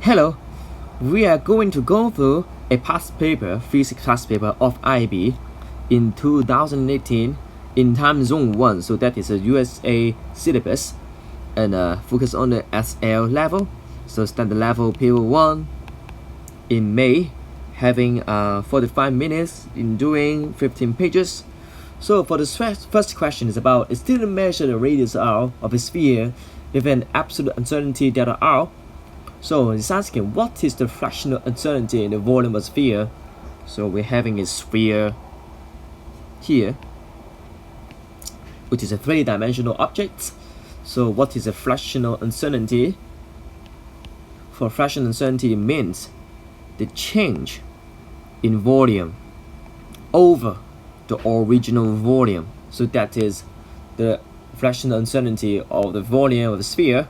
Hello, we are going to go through a past paper, physics past paper of IB in 2018 in time zone 1, so that is a USA syllabus, and focus on the SL level, so standard level paper 1 in May, having 45 minutes in doing 15 pages. So for the first question is about, a student measure the radius r of a sphere with an absolute uncertainty delta r. So it's asking what is the fractional uncertainty in the volume of a sphere. So we're having a sphere here, which is a three-dimensional object. So what is a fractional uncertainty? For fractional uncertainty, it means the change in volume over the original volume. So that is the fractional uncertainty of the volume of the sphere.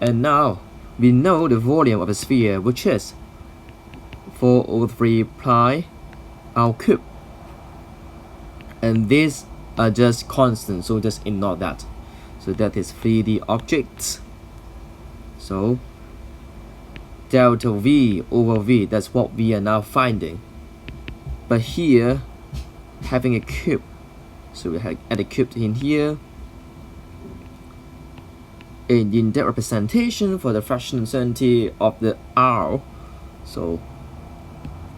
And now we know the volume of a sphere, which is 403 pi r cube. And these are just constants, so just ignore that. So that is 3D objects. So delta V over V, that's what we are now finding. But here, having a cube, so we have add a cube in here. And in that representation for the fractional uncertainty of the R, so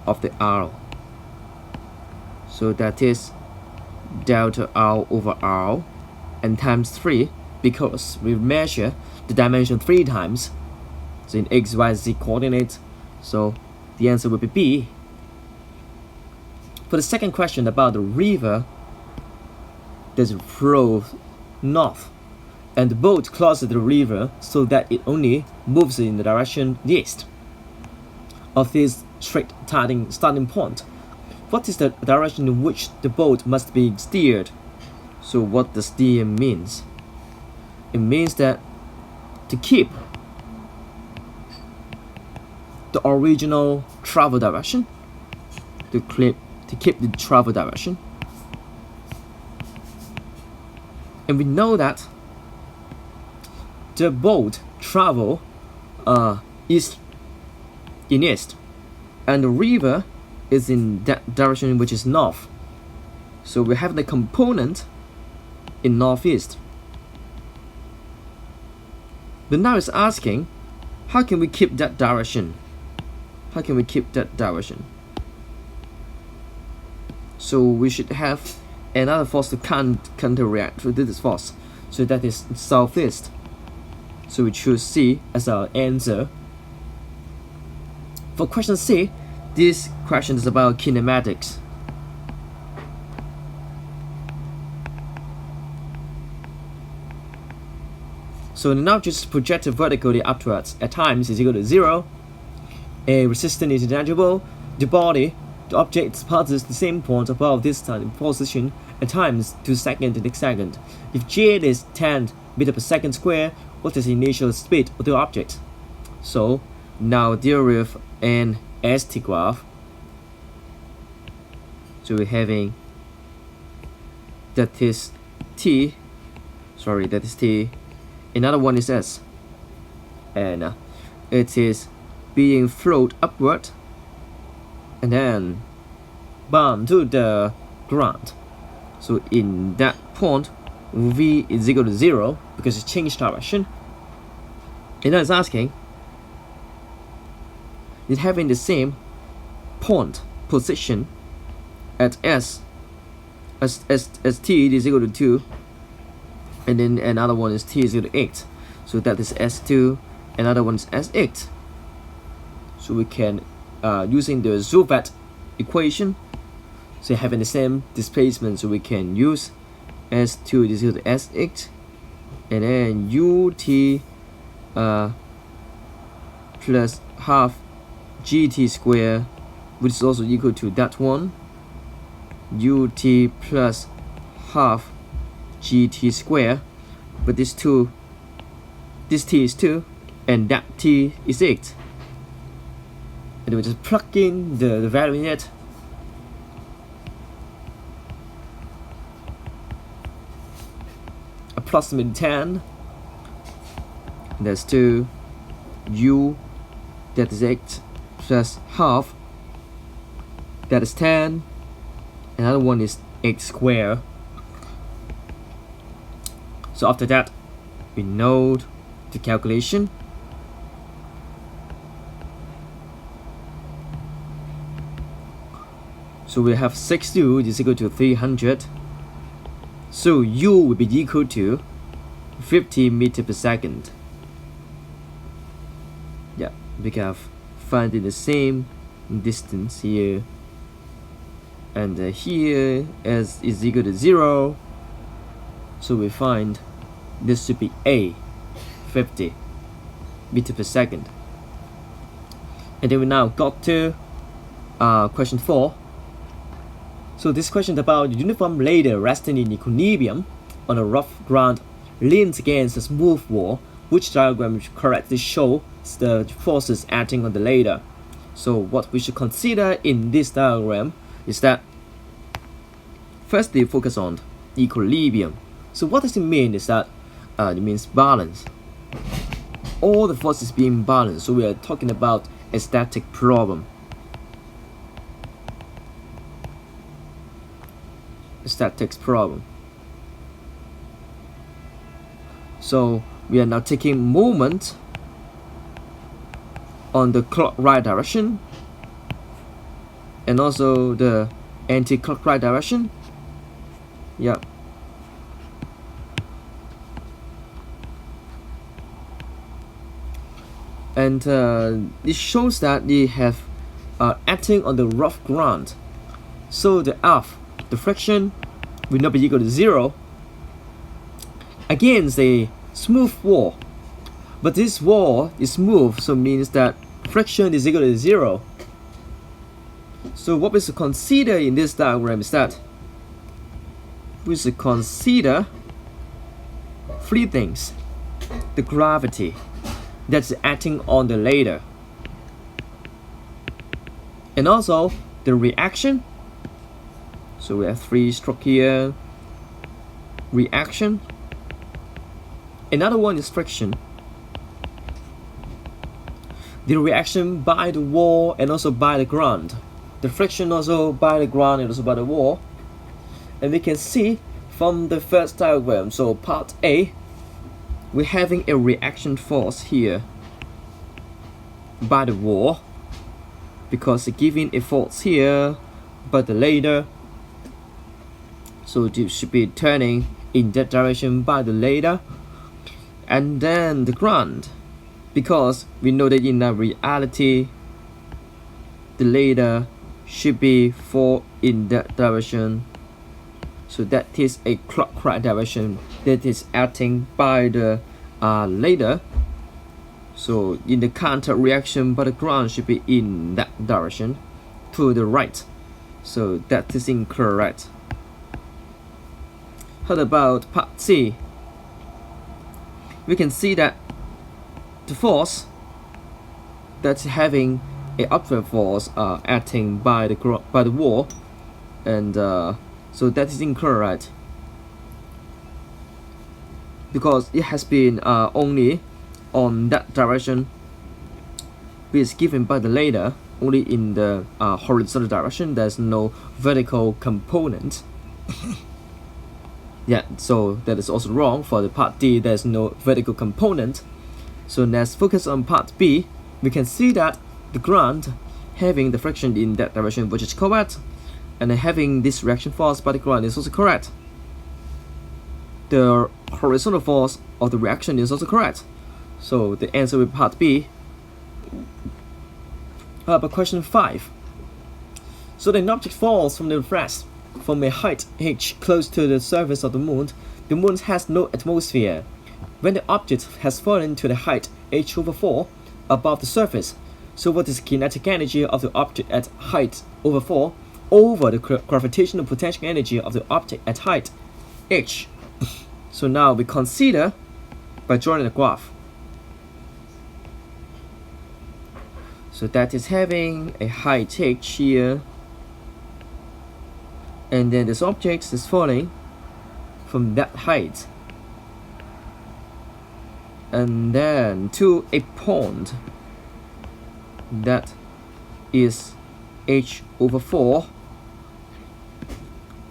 of the R, so that is delta R over R and times 3, because we measure the dimension 3 times, so in x, y, z coordinates, so the answer will be B. For the second question about the river that flows north, and the boat crosses the river so that it only moves in the direction east of this straight starting point. What is the direction in which the boat must be steered? So what does steer means? It means that to keep the original travel direction, to keep the travel direction. And we know that the boat travel east, and the river is in that direction, which is north. So we have the component in northeast. But now it's asking, how can we keep that direction? How can we keep that direction? So we should have another force to counteract with this force. So that is southeast. So we choose C as our answer. For question C, this question is about kinematics. So an object is projected vertically upwards at times is equal to 0. A resistance is intangible. The object passes the same point above this time position at times 2 seconds to the next second. If J is 10 meters per second square, what is the initial speed of the object? So now deal with an ST graph. So we're having that is T. Another one is S, and it is being float upward and then bound to the ground. So in that point, V is equal to 0 because it changed direction. And now it's asking, it having the same point position at S as T is equal to 2, and then another one is T is equal to 8. So that is S2, another one is S8. So we can using the Zuvat equation, so having the same displacement, so we can use S2 is equal to S8, and then UT plus half GT square, which is also equal to that one, UT plus half GT square, but this T is 2 and that T is 8. And we just plug in the value in it. Approximately 10. That's 2 U that is 8 plus half, that is 10. Another one is 8 square. So after that, we know the calculation. So we have 6u is equal to 300. So u will be equal to 50 meters per second. Yeah, we have finding the same distance here, and here as is equal to 0. So we find this should be a 50 meters per second. And then we now got to question 4. So this question about the uniform ladder resting in equilibrium on a rough ground leans against a smooth wall. Which diagram correctly shows the forces acting on the ladder? So what we should consider in this diagram is that firstly focus on equilibrium. So what does it mean is that it means balance. All the forces being balanced. So we are talking about a static problem. Statics problem. So we are now taking moment on the clockwise direction and also the anti-clockwise direction. Yeah. And it shows that they have acting on the rough ground. So the F, the friction, will not be equal to 0 against a smooth wall. But this wall is smooth, so means that friction is equal to 0. So what we should consider in this diagram is that we should consider 3 things. The gravity that's acting on the ladder, and also the reaction. So we have 3 strokes here. Reaction. Another one is friction. The reaction by the wall and also by the ground. The friction also by the ground and also by the wall. And we can see from the first diagram, so part A, we're having a reaction force here by the wall because it's giving a force here by the ladder. So it should be turning in that direction by the ladder. And then the ground, because we know that in the reality the ladder should be fall in that direction. So that is a clockwise direction that is acting by the ladder. So in the counter reaction by the ground should be in that direction to the right. So that is incorrect. How about part C? We can see that the force that's having a upward force acting by the wall, and so that is incorrect because it has been only on that direction which is given by the ladder, only in the horizontal direction. There's no vertical component. Yeah, so that is also wrong. For the part D, there's no vertical component. So let's focus on part B. We can see that the ground having the friction in that direction, which is correct, and having this reaction force by the ground is also correct. The horizontal force of the reaction is also correct. So the answer with part B. How about question 5? So an object falls from the rest from a height h close to the surface of the moon. The moon has no atmosphere. When the object has fallen to the height h/4 above the surface, so what is the kinetic energy of the object at height over 4 over the gravitational potential energy of the object at height h? So now we consider by drawing a graph. So that is having a height h here, and then this object is falling from that height and then to a point that is h over 4,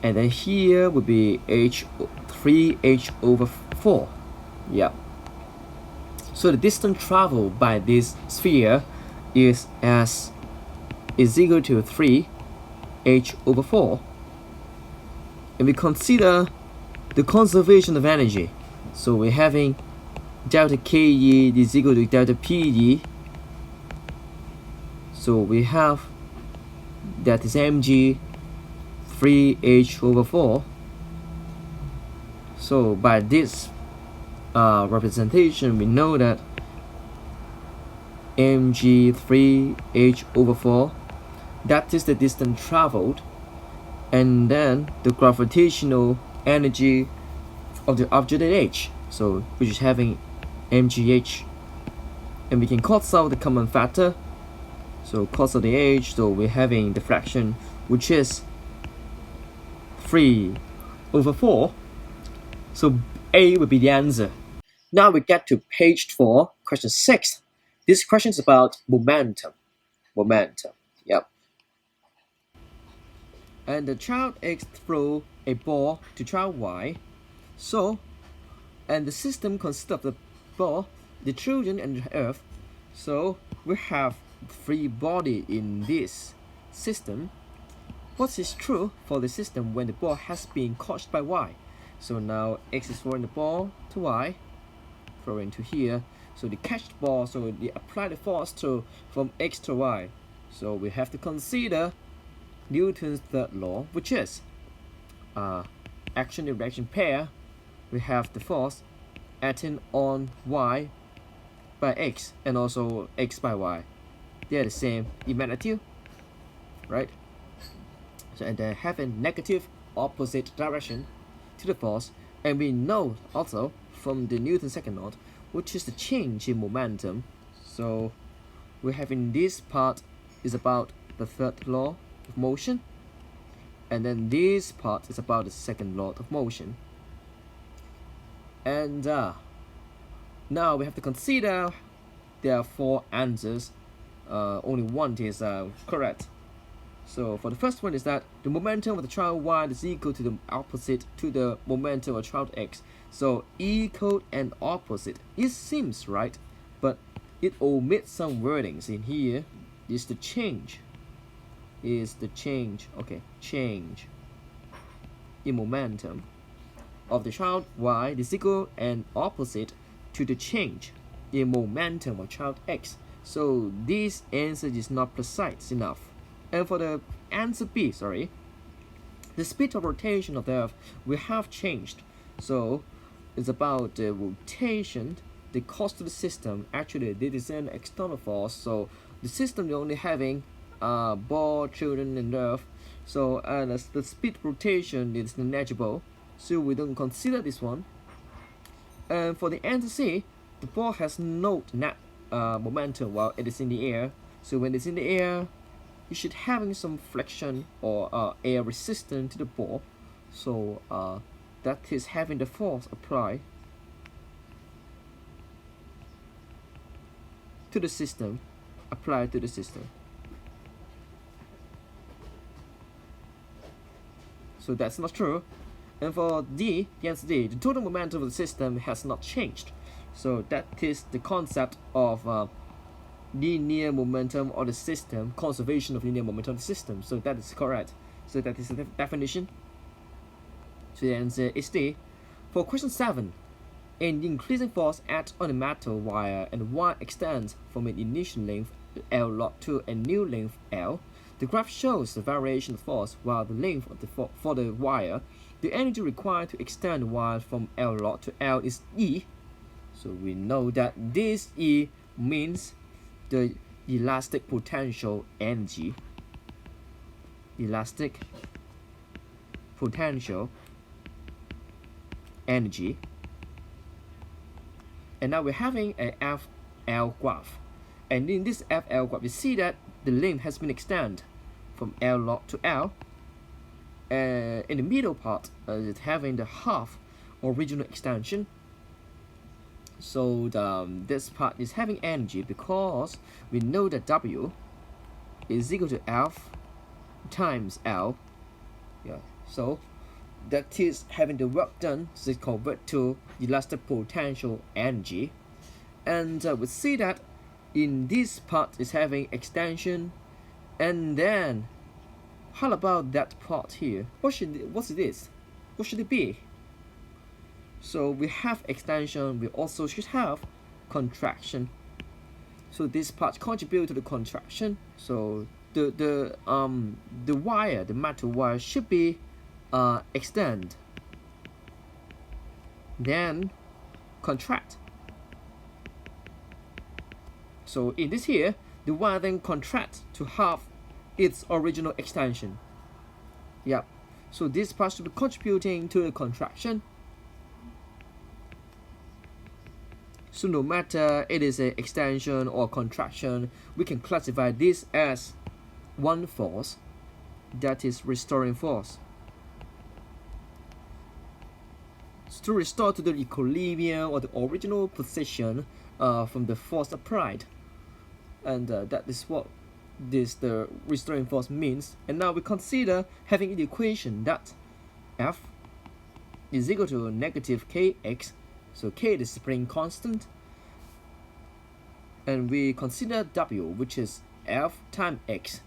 and then here would be 3h over 4. Yeah. So the distance traveled by this sphere is equal to 3h over 4. And we consider the conservation of energy. So we're having delta KE is equal to delta PE. So we have that is mg 3h over 4. So by this representation, we know that mg 3h over 4, that is the distance traveled, and then the gravitational energy of the object at h, so which is having mgh, and we can cos out the common factor, so cos of the h, so we're having the fraction which is 3 over 4. So A would be the answer. Now we get to page 4, question 6. This question is about momentum. Yep. And the child X throw a ball to child Y. So, and the system consists of the ball, the children, and the earth. So we have 3 bodies in this system. What is true for the system when the ball has been caught by Y? So now X is throwing the ball to Y, throwing to here. So they catch the ball, so they apply the force from X to Y. So we have to consider Newton's third law, which is action and reaction pair. We have the force acting on Y by X and also X by Y. They are the same in magnitude, right? So, and they have a negative opposite direction to the force, and we know also from the Newton's second law, which is the change in momentum. So we're having this part is about the third law of motion, and then this part is about the second law of motion. And now we have to consider there are 4 answers. Only one is correct. So for the first one is that the momentum of the child Y is equal to the opposite to the momentum of child X. So equal and opposite. It seems right, but it omits some wordings in here. Is the change. Okay, change in momentum of the child Y is equal and opposite to the change in momentum of child X. So this answer is not precise enough. And for the answer B, the speed of rotation of the Earth will have changed. So it's about the rotation, the cost of the system. Actually, this is an external force. So the system is only having ball, children, and Earth. So the speed of rotation is negligible. So we don't consider this one. And for the answer C, the ball has no net momentum while it is in the air. So when it's in the air, you should having some friction or air resistance to the ball. So that is having the force applied to the system, So that's not true. And for D, the answer D, the total momentum of the system has not changed. So that is the concept of linear momentum of the system, conservation of linear momentum of the system. So that is correct. So that is the definition. So the answer is D. For question 7, an increasing force acts on a metal wire and the wire extends from an initial length L log to a new length L. The graph shows the variation of force while the length of for the wire. The energy required to extend the wire from L log to L is E. So we know that this E means the elastic potential energy. Elastic potential energy. And now we're having a FL graph. And in this FL graph, we see that the length has been extended from L log to L. In the middle part, it's having the half original extension. So this part is having energy because we know that W is equal to F times L. Yeah, so that is having the work done, so it's converted to elastic potential energy. And we see that in this part is having extension. And then how about that part here? What's this? What should it be? So we have extension, we also should have contraction. So this part contribute to the contraction. So the wire, the metal wire should be extend, then contract. So in this here, the wire then contract to half its original extension. Yep. So this part should be contributing to the contraction. So no matter it is an extension or contraction, we can classify this as one force, that is restoring force. So to restore to the equilibrium or the original position from the force applied. And that is what the restoring force means. And now we consider having the equation that F is equal to negative kx. So k is the spring constant. And we consider W, which is F times x.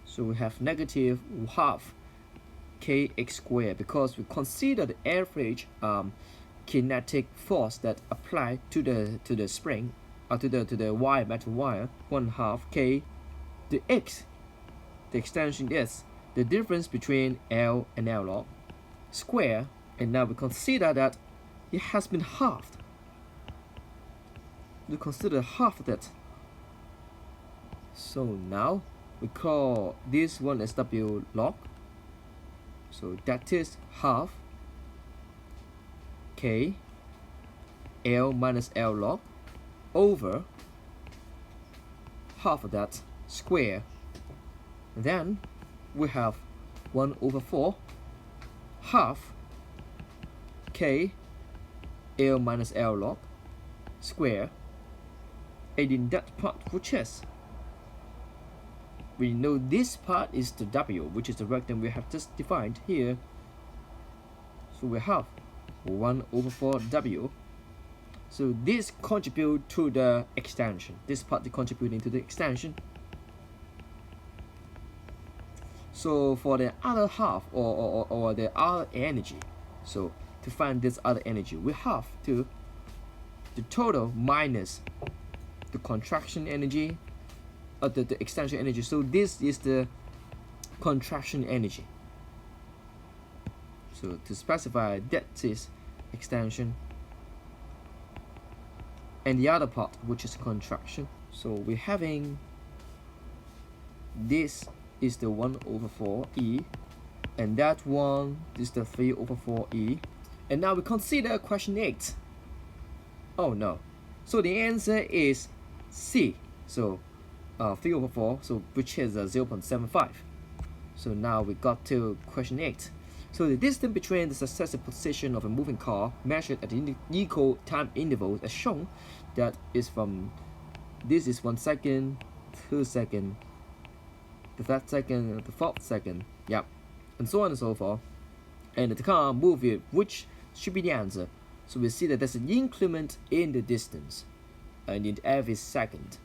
So we have negative half kx squared, because we consider the average kinetic force that apply to the spring, or to the wire, metal wire, 1/2 k. The x, the extension, is the difference between L and L log square. And now we consider that it has been halved. We consider half of that. So now we call this one as W log. So that is half k L minus L log over half of that square. Then we have 1/4 half k L minus L log square. And in that part, which is, we know this part is the W, which is the rectangle we have just defined here. So we have 1/4 W. So this contribute to the extension. This part is contributing to the extension. So for the other half, or the other energy, so to find this other energy, we have to the total minus the contraction energy, or the extension energy. So this is the contraction energy. So to specify, that is extension, and the other part, which is contraction. So we're having this is the 1/4 E, and that one is the 3/4 E. And now we consider question 8. Oh no. So the answer is C. So 3/4, so which is 0.75. So now we got to question 8. So the distance between the successive position of a moving car measured at equal time intervals as shown, that is from, this is 1 second, 2 seconds, the 3rd second, the 4th second, yeah, and so on and so forth. And the car move it, which should be the answer. So we see that there's an increment in the distance and in every second.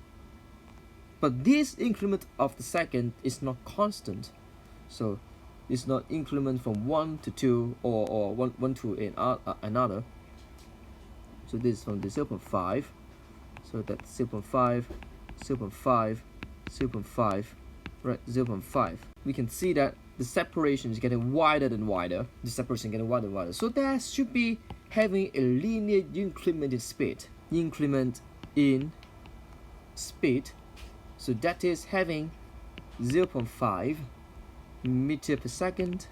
But this increment of the second is not constant. So it's not increment from 1 to 2 or 1 to another. So this is from the 0.5. So that's 0.5, 0.5, 0.5, right, 0.5. We can see that the separation is getting wider and wider. The separation is getting wider and wider. So that should be having a linear increment in speed. Increment in speed. So that is having 0.5 meter per second.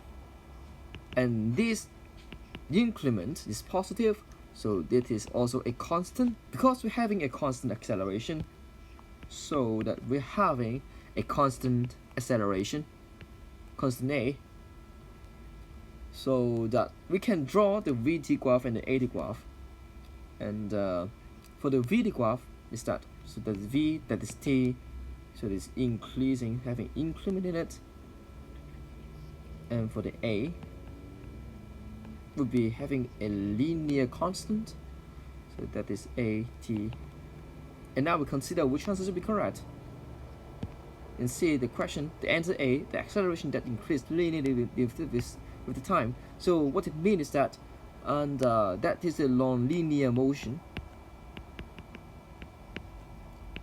And this increment is positive. So that is also a constant, because we're having a constant acceleration. So that we're having a constant acceleration, constant A. So that we can draw the VT graph and the AT graph. And for the V graph is that, so that V, that is T, so it is increasing, having increment in it. And for the A, would be having a linear constant, so that is A, T. And now we consider which answer should be correct. And see the question, the answer A, the acceleration that increased linearly with the time. So what it means is that, and that is a non-linear motion,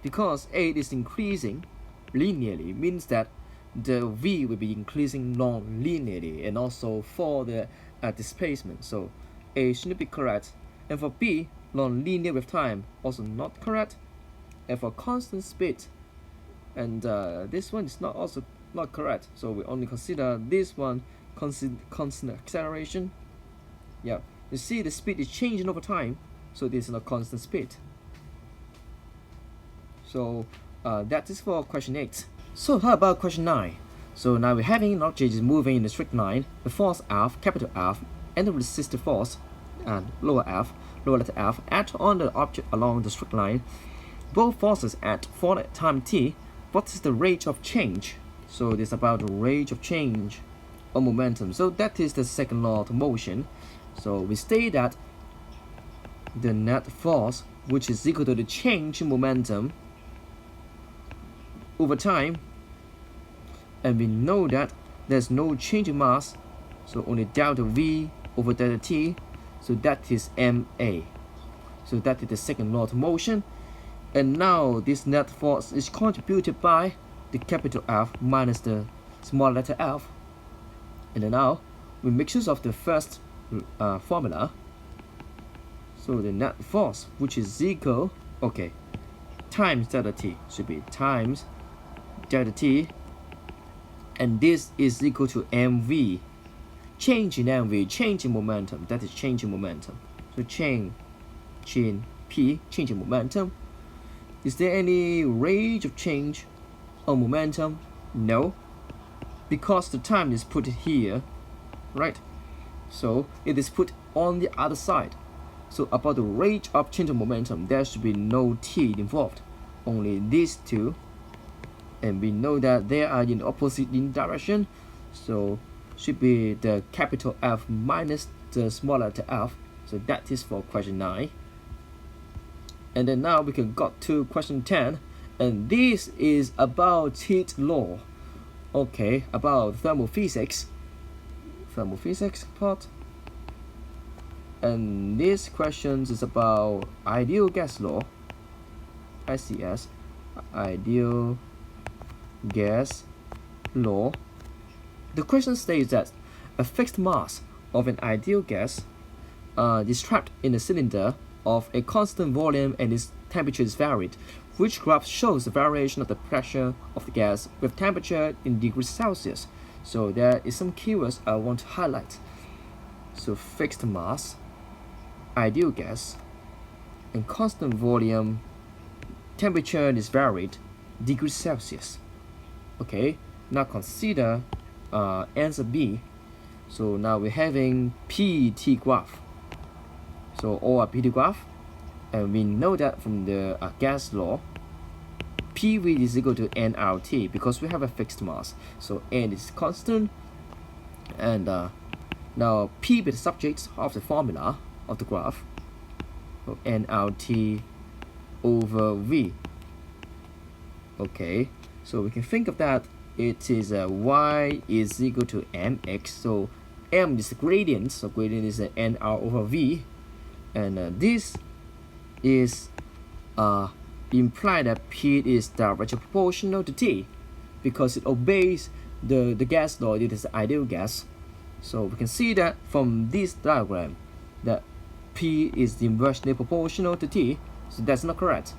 because A is increasing linearly, means that the V will be increasing non-linearly, and also for the displacement. So A shouldn't be correct. And for B, non-linear with time, also not correct. And for constant speed, and this one is also not correct. So we only consider this one constant acceleration. Yeah, you see the speed is changing over time, so this is not constant speed. So that is for question 8. So how about question 9? So now we're having an object is moving in a straight line, the force F, capital F, and the resistive force, and lower F, lower letter F, act on the object along the straight line. Both forces act for time t. What is the rate of change? So this is about the rate of change of momentum. So that is the second law of motion. So we state that the net force, which is equal to the change in momentum over time, and we know that there's no change in mass, so only delta V over delta T, so that is ma. So that is the second law of motion. And now this net force is contributed by the capital F minus the small letter f. And then now we make use of the first formula. So the net force, which is equal, okay, times delta t, should be times delta t, and this is equal to mv. Change in mv, change in momentum, that is change in momentum. So change in p, change in momentum. Is there any rate of change on momentum? No, because the time is put here, right? So it is put on the other side. So about the rate of change of momentum, there should be no t involved, only these two. And we know that they are in opposite in direction, so should be the capital F minus the small letter f. So that is for question 9. And then now we can go to question 10, and this is about heat law. Okay, about thermophysics part. And this question is about ideal gas law, ICS, ideal gas law. The question states that a fixed mass of an ideal gas is trapped in a cylinder of a constant volume and its temperature is varied. Which graph shows the variation of the pressure of the gas with temperature in degrees Celsius? So there is some keywords I want to highlight. So fixed mass, ideal gas, and constant volume, temperature is varied, degrees Celsius. Okay, now consider answer B. So now we're having PT graph. So all are PT graph, and we know that from the gas law, PV is equal to nRT because we have a fixed mass. So N is constant, and now P be the subject of the formula of the graph. So nRT over V. Okay, so we can think of that. It is y is equal to mx. So m is the gradient. So gradient is nr over v, and this is imply that P is directly proportional to T because it obeys the gas law. It is the ideal gas. So we can see that from this diagram that P is inversely proportional to T. So that's not correct.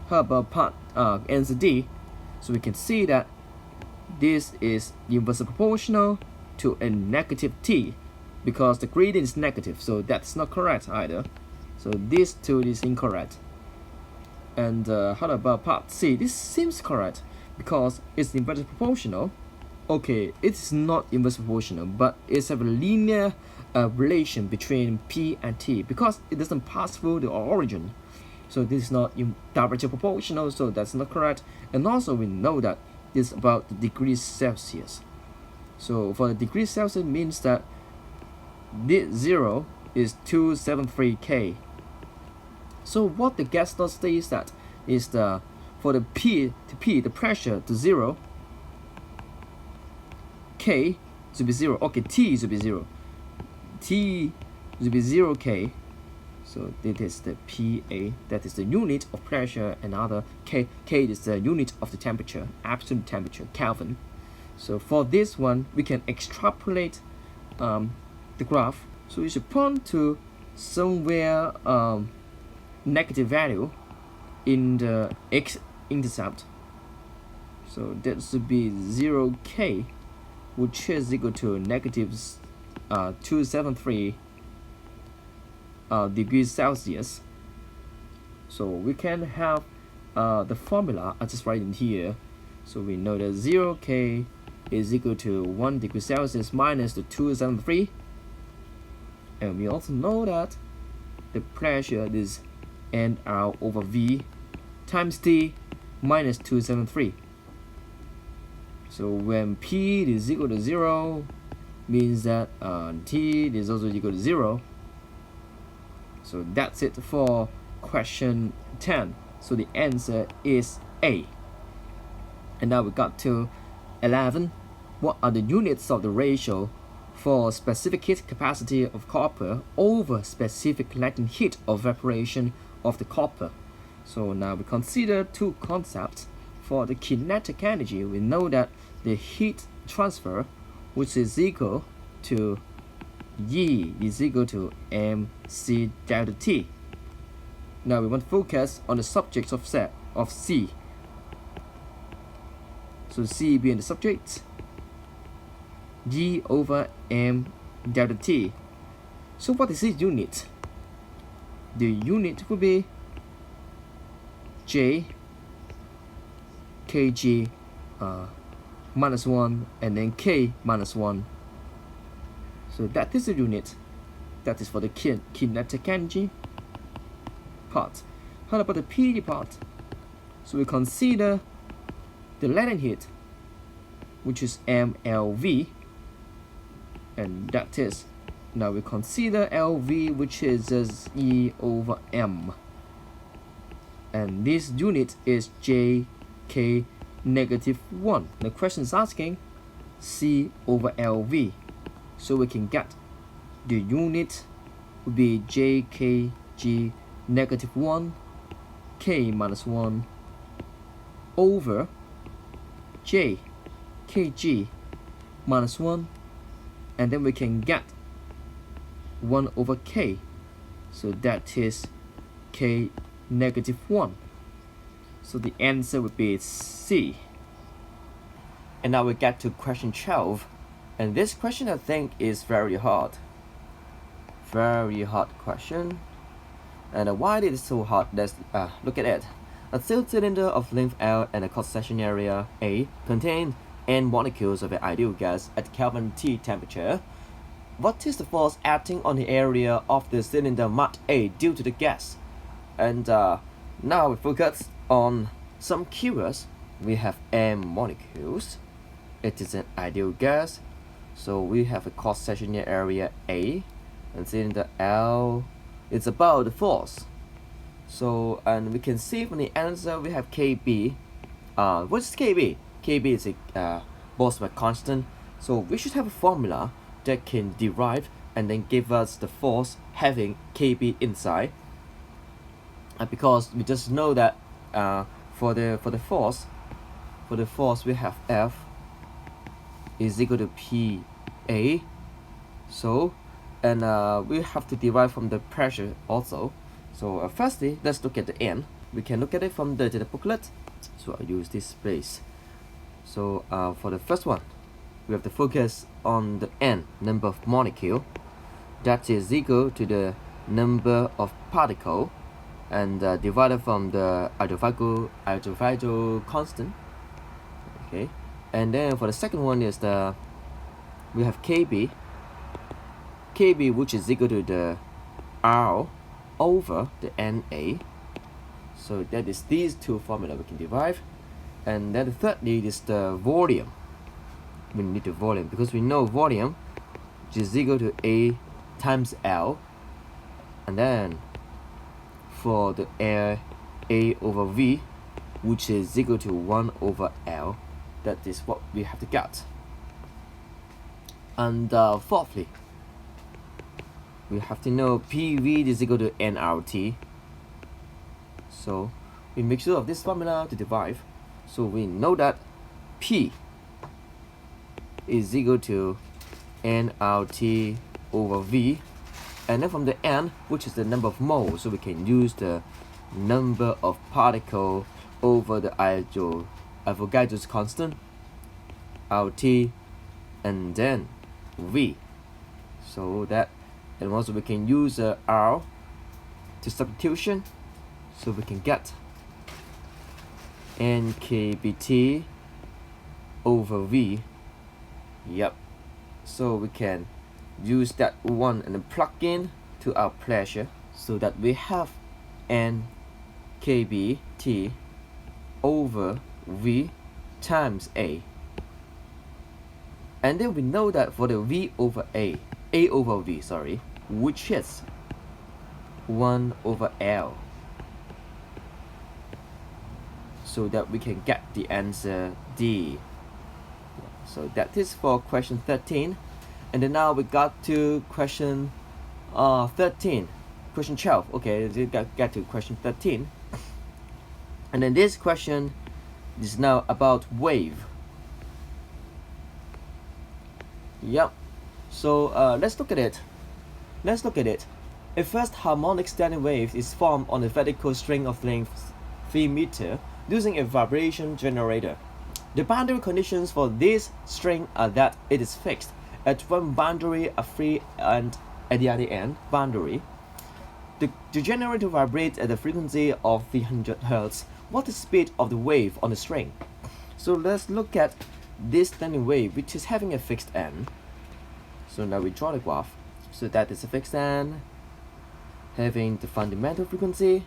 How about part answer D? So we can see that this is inversely proportional to a negative T because the gradient is negative. So that's not correct either. So this two is incorrect. And how about part C? This seems correct because it's inversely proportional Okay, it's not inverse proportional, but it's a linear relation between P and T because it doesn't pass through the origin. So this is not directly proportional, so that's not correct. And also we know that this is about the degrees Celsius. So for the degrees Celsius means that this 0 is 273 K. So what the gas law states that is the for the P to P, the pressure to 0, K should be 0. Okay, T should be 0. T should be 0 K. So this is the PA, that is the unit of pressure, and other K is the unit of the temperature, absolute temperature, Kelvin. So for this one, we can extrapolate the graph. So we should point to somewhere negative value in the x-intercept. So that should be 0K, which is equal to negative 273 degrees Celsius. So we can have the formula I just write in here. So we know that 0K is equal to 1 degree Celsius minus the 273, and we also know that the pressure is nR over V times T minus 273. So when P is equal to 0, means that T is also equal to 0. So that's it for question 10. So the answer is A. And now we got to 11. What are the units of the ratio for specific heat capacity of copper over specific latent heat of evaporation of the copper? So now we consider two concepts. For the kinetic energy, we know that the heat transfer, which is equal to E is equal to mc delta T. Now we want to focus on the subject of C. So C being the subject, G over m delta T. So what is its unit? The unit will be J kg minus 1 and then K minus 1. So that is the unit. That is for the kinetic energy part. How about the PD part? So we consider the latent heat, which is mLV, and that is, now we consider LV, which is just E over M, and this unit is JK negative 1. The question is asking C over LV, so we can get the unit would be JKG negative 1 K minus 1 over J kg minus 1, and then we can get 1 over K, so that is K negative 1. So the answer would be C. And now we get to question 12, and this question I think is very hard question. And why it is so hard? Let's look at it. A sealed cylinder of length L and a cross-section area A contain N molecules of an ideal gas at Kelvin T temperature. What is the force acting on the area of the cylinder marked A due to the gas? And now we focus on some keywords. We have N molecules. It is an ideal gas. So we have a cross-section area A, and cylinder L. It's about the force. So, and we can see from the answer we have KB. What is KB? KB is a Boltzmann constant. So we should have a formula that can derive and then give us the force having KB inside. Because we just know that for the force we have F is equal to PA. So, and we have to derive from the pressure also. So firstly, let's look at the N. We can look at it from the booklet. So I'll use this place. So for the first one, we have to focus on the N, number of molecule. That is equal to the number of particle, and divided from the Avogadro constant. Okay, And then for the second one is we have KB, which is equal to the R over the NA. So that is these two formula we can derive. And then the thirdly is the volume. We need the volume because we know volume, which is equal to A times L. And then for the air, A over V, which is equal to 1 over L. That is what we have to get. And fourthly, we have to know PV is equal to nRT. So we make sure of this formula to derive. So we know that P is equal to nRT over V. And then from the N, which is the number of moles, so we can use the number of particles over the Avogadro's constant, RT, and then V. So that, and also we can use R to substitution, so we can get NKBT over V. Yep. So we can use that one and then plug in to our pleasure, so that we have NKBT over V times A. And then we know that for the V over A over V, sorry, which is 1 over L. So that we can get the answer D. So that is for question 13. And then now we got to question 13. Question 12. Okay, we get to question 13. And then this question is now about wave. Yep. So let's look at it. A first harmonic standing wave is formed on a vertical string of length 3 meters using a vibration generator. The boundary conditions for this string are that it is fixed at one boundary, a free, and at the other end boundary. The generator vibrates at a frequency of 300 Hz. What is the speed of the wave on the string? So let's look at this standing wave, which is having a fixed end. So now we draw the graph. So that is a fixed end, having the fundamental frequency.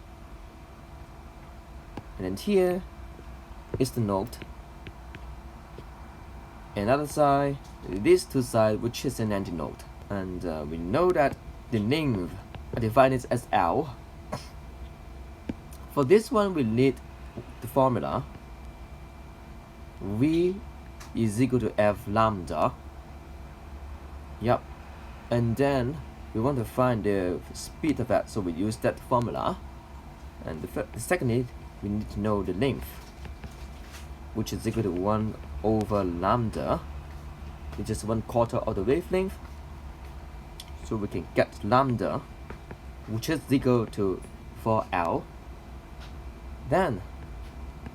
And then here is the note. Another side, these two sides, which is an antinote. And we know that the length are defined as L. For this one, we need the formula. V is equal to F lambda. Yep. And then we want to find the speed of that, so we use that formula. And secondly, we need to know the length, which is equal to 1 over lambda, which is 1/4 of the wavelength. So we can get lambda, which is equal to 4L. Then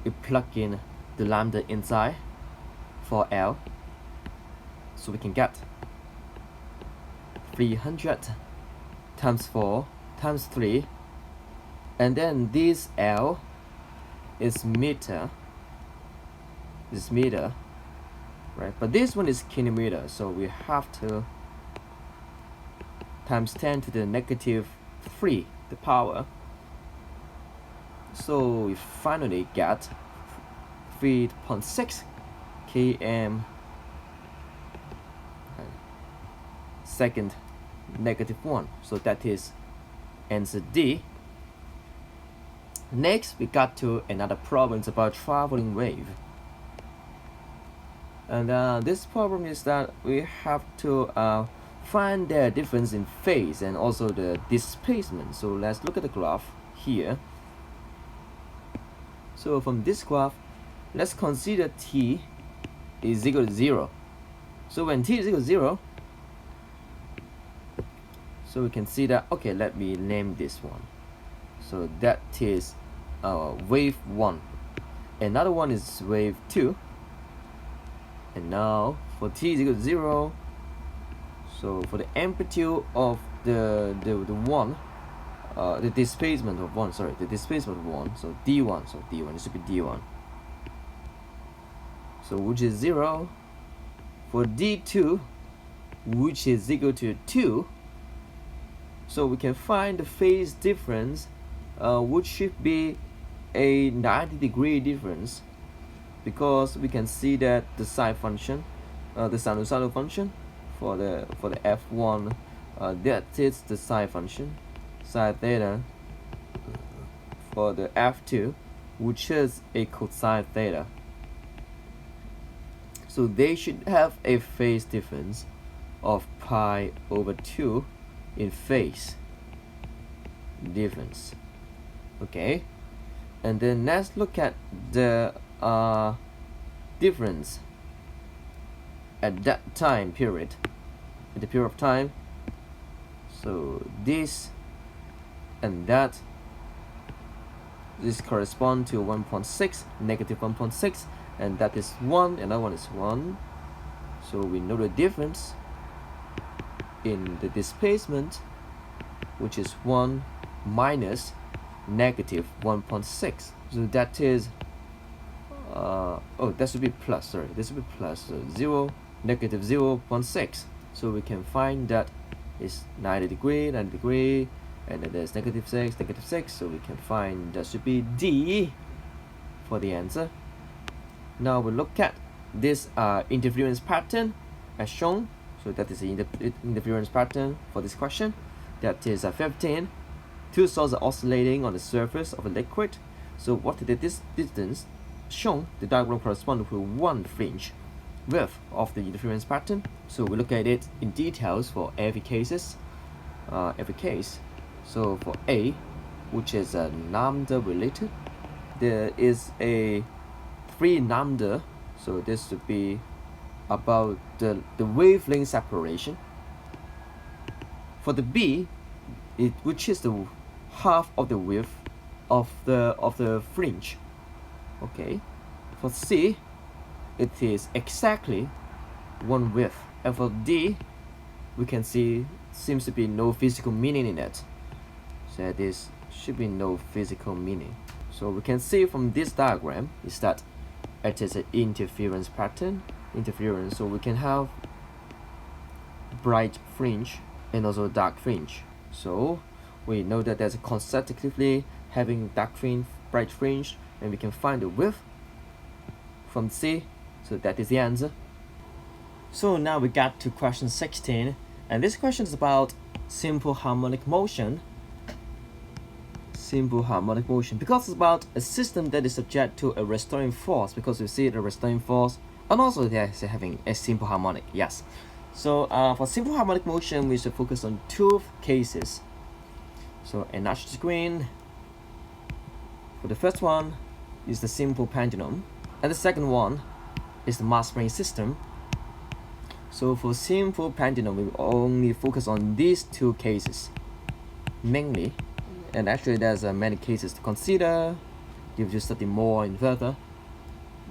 we plug in the lambda inside 4L, so we can get 300 times 4 times 3, and then this L is meter. This meter, right? But this one is kilometer, so we have to times 10 to the negative 3, the power. So we finally get 3.6 km second negative 1. So that is answer D. Next, we got to another problem. It's about traveling wave. And this problem is that we have to find the difference in phase and also the displacement. So let's look at the graph here. So from this graph, let's consider t is equal to 0. So when t is equal to 0, so we can see that, okay, let me name this one. So that is wave 1. Another one is wave 2. And now for t is equal to 0, so for the amplitude of the one, the displacement of 1, sorry, the displacement of 1, so d1, so d1, it should be d1. so which is 0. For D2, which is equal to 2, so we can find the phase difference, which should be a 90-degree difference, because we can see that the sine function, the sinusoidal function for the f1, that is the sine function, sine theta, for the f2, which is a cosine theta. So they should have a phase difference of pi over 2 in phase difference. Okay, and then let's look at the difference at that time period, at the period of time. So this and that, this correspond to 1.6, negative 1.6, and that is 1, and that one is 1. So we know the difference in the displacement, which is 1 minus negative 1.6. So that is that should be plus, sorry, this should be plus, so 0, negative 0.6. So we can find that is 90 degree, and then there's negative 6, so we can find that should be D for the answer. Now we look at this interference pattern as shown. So that is the interference pattern for this question. That is 15. Two sources are oscillating on the surface of a liquid. So what is this distance shown? The diagram corresponds to one fringe width of the interference pattern. So we look at it in details for every case. So for A, which is lambda related, there is a 3 lambda. So this would be about the wavelength separation. For the B, which is the half of the width of the fringe. Okay. For C, it is exactly one width, and for D, we can see seems to be no physical meaning in it. So this should be no physical meaning. So we can see from this diagram is that it is an interference pattern. So we can have bright fringe and also dark fringe. So we know that there's a consecutively having dark fringe, bright fringe, and we can find the width from C. So that is the answer. So now we got to question 16, and this question is about simple harmonic motion. Because it's about a system that is subject to a restoring force, because we see the restoring force, and also they're having a simple harmonic. Yes. So for simple harmonic motion, we should focus on 2 cases. So enlarge the screen. For the first one is the simple pendulum, and the second one is the mass spring system. So for simple pendulum, we will only focus on these 2 cases mainly, and actually there's many cases to consider if you study more and further.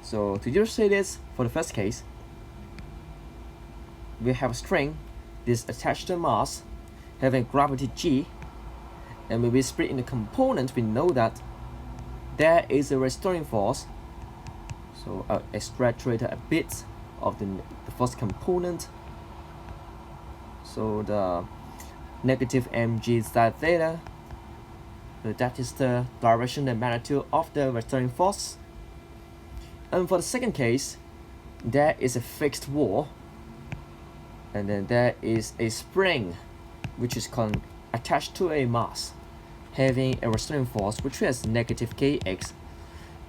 So to illustrate this, for the first case, we have a string, this attached to mass, having gravity g, and when we split in the component, we know that there is a restoring force. So I'll extrapolate a bit of the first component. So the negative mg sine theta, so that is the direction and magnitude of the restoring force. And for the second case, there is a fixed wall, and then there is a spring which is attached to a mass having a restoring force which is negative kx.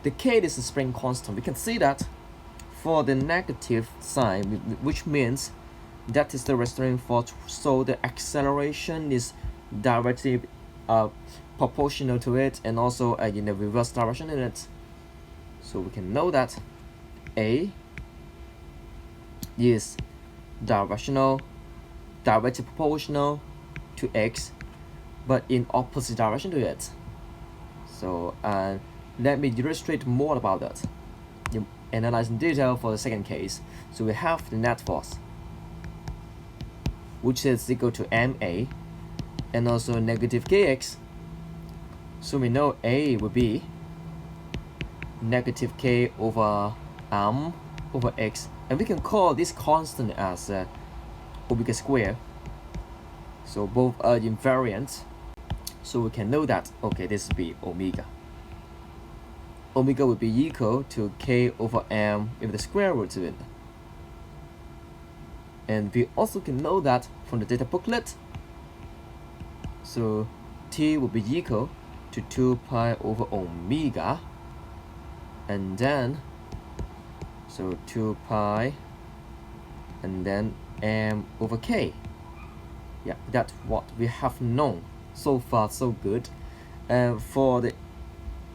The k is the spring constant. We can see that for the negative sign, which means that is the restoring force, so the acceleration is directly proportional to it, and also in the reverse direction in it. So we can know that A is directly proportional to x, but in opposite direction to it. So let me illustrate more about that. You analyze in detail for the second case. So we have the net force, which is equal to ma, and also negative kx. So we know A will be negative k over m over x, and we can call this constant as omega square. So both are invariant, so we can know that, okay, this will be omega. Omega will be equal to k over m with the square root of it. And we also can know that from the data booklet, so t will be equal to 2 pi over omega, and then so 2 pi and then m over k. Yeah, that's what we have known. So far so good. For the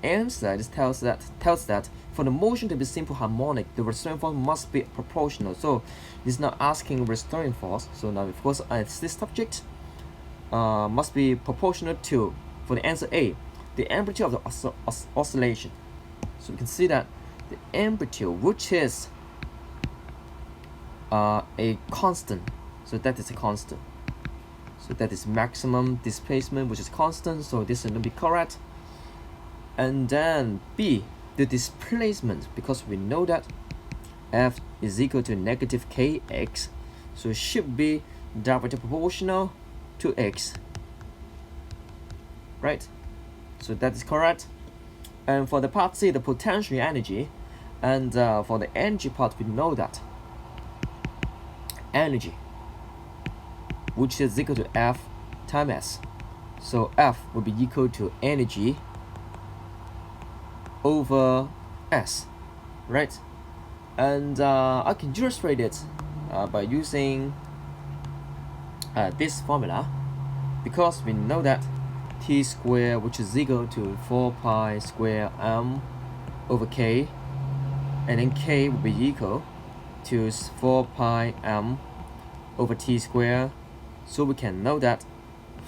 answer, this tells that for the motion to be simple harmonic, the restoring force must be proportional. So it's not asking restoring force. So now of course this subject must be proportional to, for the answer A, the amplitude of the oscillation. So we can see that the amplitude, which is a constant, so that is a constant. So that is maximum displacement, which is constant, so this will not be correct. And then B, the displacement, because we know that F is equal to negative kx, so it should be directly proportional to x, right? So that is correct. And for the part C, the potential energy, and for the energy part, we know that energy, which is equal to F times S. So F will be equal to energy over S, right? And I can illustrate it by using this formula, because we know that t squared, which is equal to 4 pi square m over k, and then k will be equal to 4 pi m over t squared. So we can know that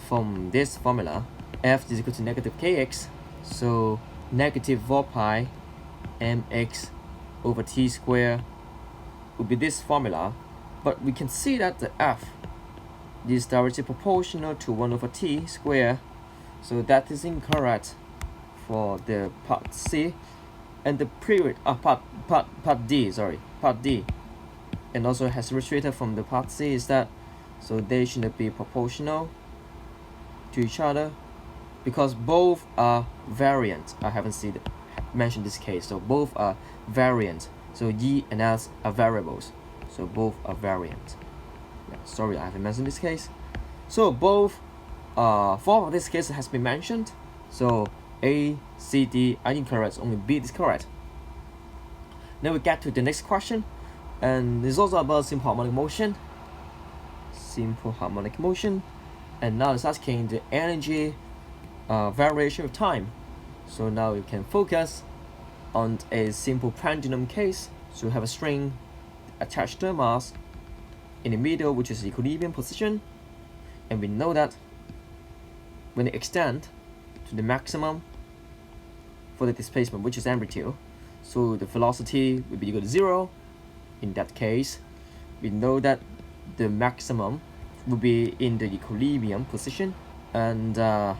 from this formula, F is equal to negative kx, so negative 4 pi mx over t squared would be this formula. But we can see that the F is directly proportional to 1 over t squared, so that is incorrect for the part C. And the period part D, and also has illustrated from the part C, is that so they should be proportional to each other, because both are variant. I haven't mentioned this case, so both are variant. So E and S are variables, so both are variant. Yeah, sorry, I haven't mentioned this case. So both four of this case has been mentioned. So A, C, D are incorrect, only B is correct. Now we get to the next question, and it's also about simple harmonic motion. And now it's asking the energy variation of time. So now you can focus on a simple pendulum case. So you have a string attached to a mass in the middle, which is equilibrium position, and we know that when it extends to the maximum for the displacement, which is amplitude, so the velocity will be equal to 0. In that case, we know that the maximum will be in the equilibrium position. And now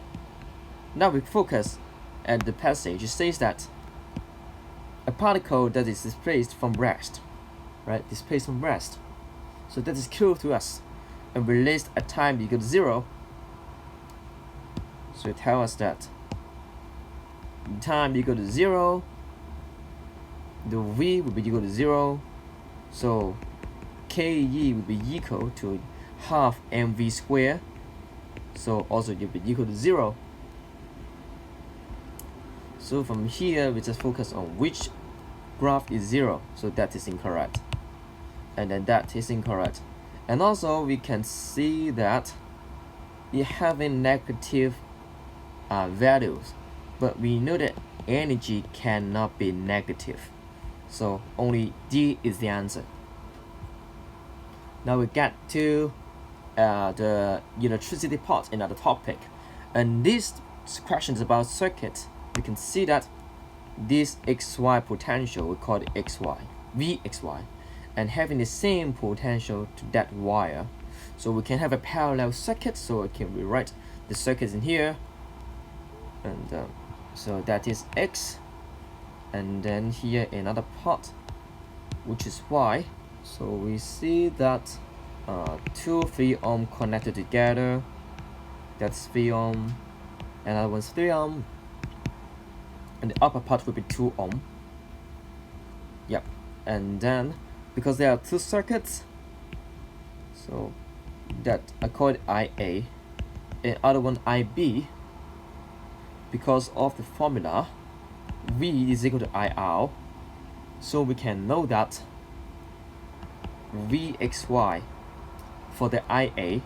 we focus at the passage. It says that a particle that is displaced from rest, right? Displaced from rest. So that is close to us, and released at time equal to 0. So it tells us that time equal to 0, the V will be equal to 0. So KE will be equal to half mv squared. So also it will be equal to 0. So from here, we just focus on which graph is 0. So that is incorrect. And then that is incorrect. And also we can see that we having negative values, but we know that energy cannot be negative. So only D is the answer. Now we get to the electricity part, another topic. And this question is about circuit. You can see that this XY potential, we call it XY, VXY, and having the same potential to that wire. So we can have a parallel circuit, so I can rewrite the circuits in here. And so that is X, and then here another part, which is Y. So we see that 2 3 ohm connected together. That's 3 ohm, another one's 3 ohm, and the upper part will be 2 ohm. Yep. And then because there are 2 circuits, so that I call it IA, and other one IB, because of the formula V is equal to IR, so we can know that VXY for the IA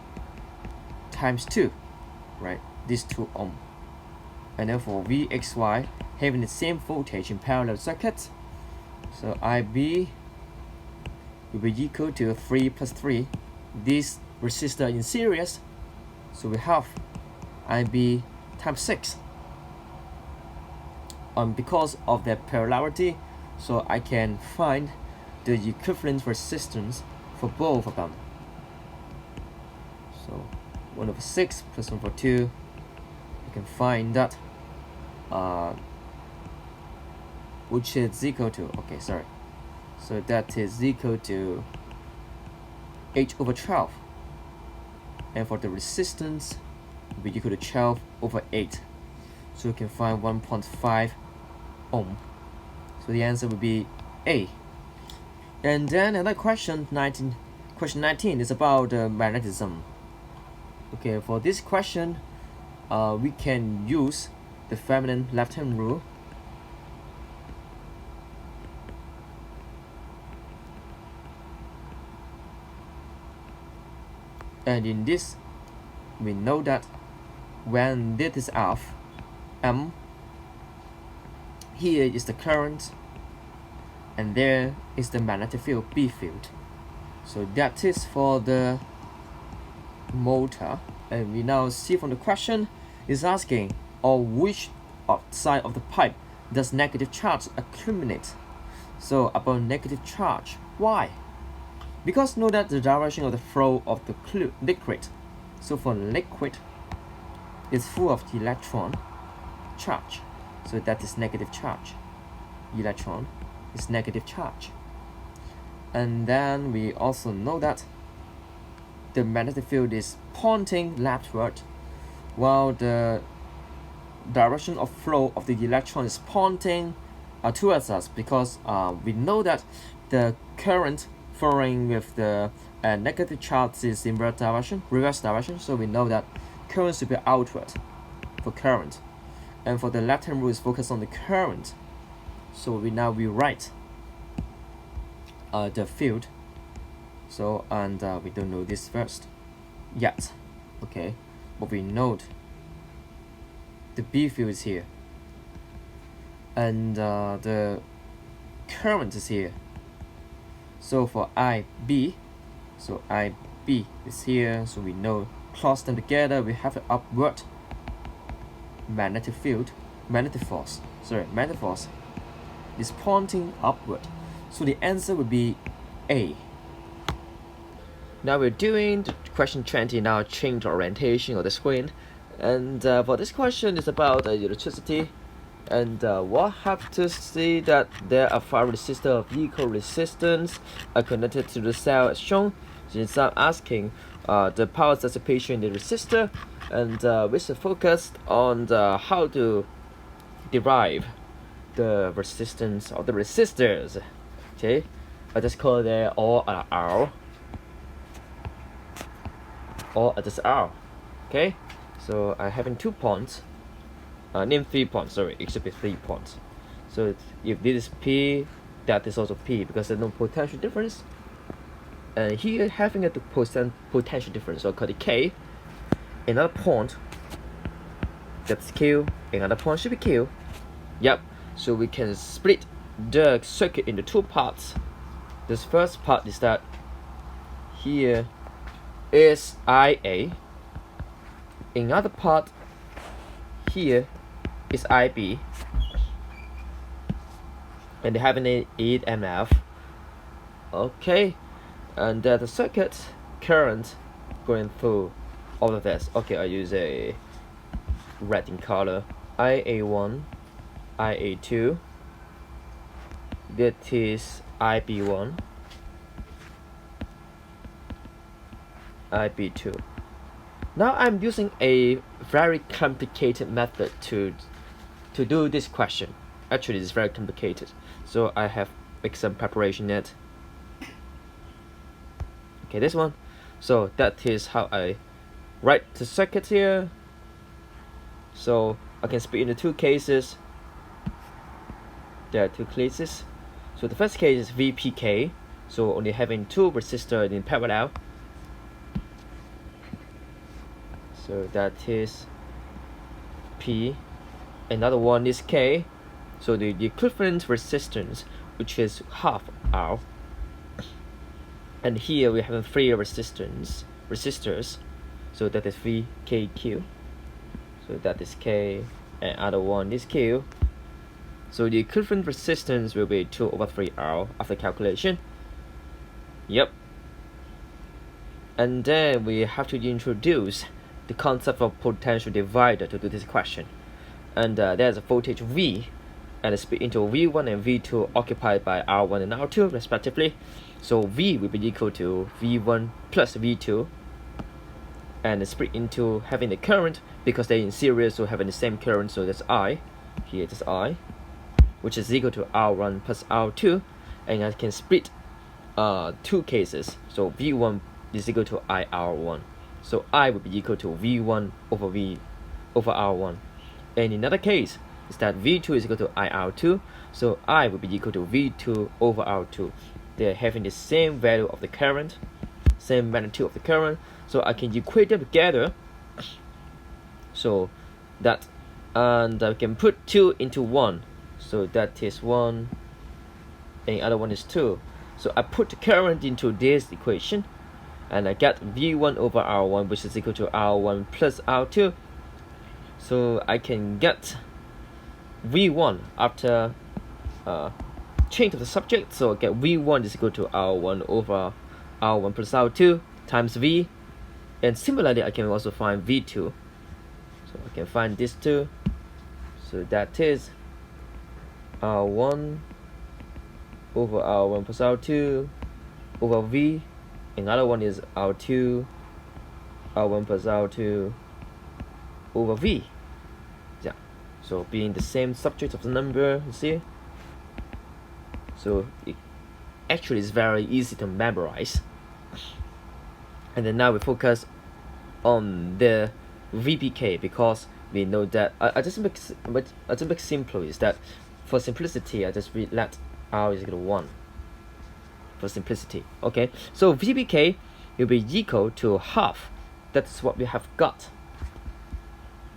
times 2, right? This 2 ohm. And then for VXY having the same voltage in parallel circuits, so IB will be equal to 3 plus 3. This resistor in series, so we have IB times 6. Because of their parallelity, so I can find the equivalent resistance for both of them. So 1 over 6 plus 1 over 2, you can find that which is equal to, so that is equal to 8 over 12, and for the resistance will be equal to 12 over 8, so you can find 1.5 ohm. So the answer would be A. And then another question 19 is about magnetism. Okay, for this question we can use the feminine left-hand rule. And in this, we know that when this is F, M, here is the current, and there is the magnetic field, B field. So that is for the motor. And we now see from the question is asking on which side of the pipe does negative charge accumulate. So about negative charge, why? Because know that the direction of the flow of the liquid. So for liquid, it's full of electron charge. So that is negative charge. Electron is negative charge. And then we also know that the magnetic field is pointing leftward, while the direction of flow of the electron is pointing towards us, because we know that the current flowing with the negative charge is in reverse direction, so we know that current should be outward for current. And for the left-hand rule is focused on the current, so we write the field. So we don't know this first yet, okay, but we note the B field is here, and the current is here. So for IB, so IB is here, so we know cross them together, we have an upward magnetic field, magnetic force is pointing upward. So the answer would be A. Now we're doing question 20. Now change the orientation of the screen, and for this question is about electricity, and we'll have to see that there are 5 resistors of equal resistance are connected to the cell as shown. Since I'm asking the power dissipation in the resistor, and we should focus on how to derive the resistance of the resistors. Okay, I just call it all R, or just R. Okay, so I having 2 points. Name 3 points. Sorry, it should be 3 points. So if this is P, that is also P, because there's no potential difference. And here having a potential difference, so I call it K. Another point, that's Q. Another point should be Q. Yep. So we can split the circuit into 2 parts. This first part is that here is IA. Another part here is IB, and they have an EMF. Okay, and the circuit current going through all of this. Okay, I use a red in color. IA1, IA2, that is IB1, IB2. Now I'm using a very complicated method to do this question. Actually, it's very complicated, so I have make some preparation yet. Okay, this one. So that is how I write the circuit here. So I can split into two cases. There are two cases. So the first case is VPK, so only having two resistors in parallel. So that is P. Another one is K. So the equivalent resistance, which is half R. And here we have three resistors. So that is VKQ. So that is K, and other one is Q. So the equivalent resistance will be 2/3R after calculation. Yep. And then we have to introduce the concept of potential divider to do this question. And there's a voltage V, and it's split into V1 and V2 occupied by R1 and R2 respectively. So V will be equal to V1 plus V2, and it's split into having the current because they're in series, so having the same current. So that's I. Here it is I, which is equal to R1 plus R2, and I can split two cases. So V1 is equal to IR1. So I will be equal to V1 over R1. And in another case is that V2 is equal to IR2. So I will be equal to V2 over R2. They are having the same value of the current, same magnitude of the current. So I can equate them together. So that, and I can put 2 into 1. So that is 1, and the other one is 2. So I put the current into this equation, and I get V1 over R1, which is equal to R1 plus R2. So I can get V1 after change of the subject. So I get V1 is equal to R1 over R1 plus R2 times V. And similarly, I can also find V2. So I can find this too. So that is R1 over R1 plus R2 over V. Another one is R2, R1 plus R2 over V. Yeah. So being the same subject of the number, you see. So it actually is very easy to memorize. And then now we focus on the VPK, because we know that I just make simple is that for simplicity I just let R is equal to 1 for simplicity. Okay, so VPK will be equal to half. That's what we have got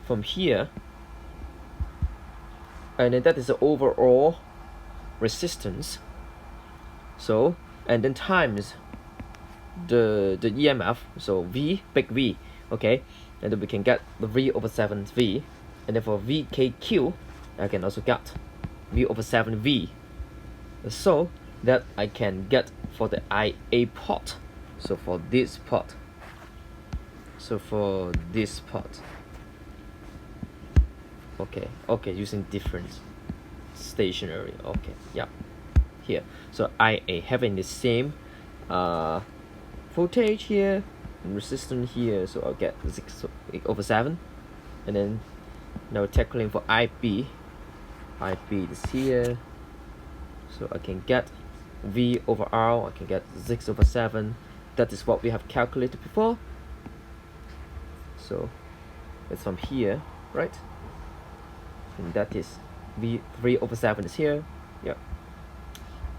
from here, and then that is the overall resistance. So, and then times the EMF, so V, big V, okay, and then we can get the V over 7V, and then for VKQ I can also get V over 7V, so that I can get for the IA port. So for this port, okay, using different stationary, okay, yeah, here. So IA having the same voltage here and resistance here, so I'll get 6 over 7. And then now tackling for IB is here, so I can get V over R, I can get 6 over 7. That is what we have calculated before. So it's from here, right? And that is V3 over 7 is here. Yeah.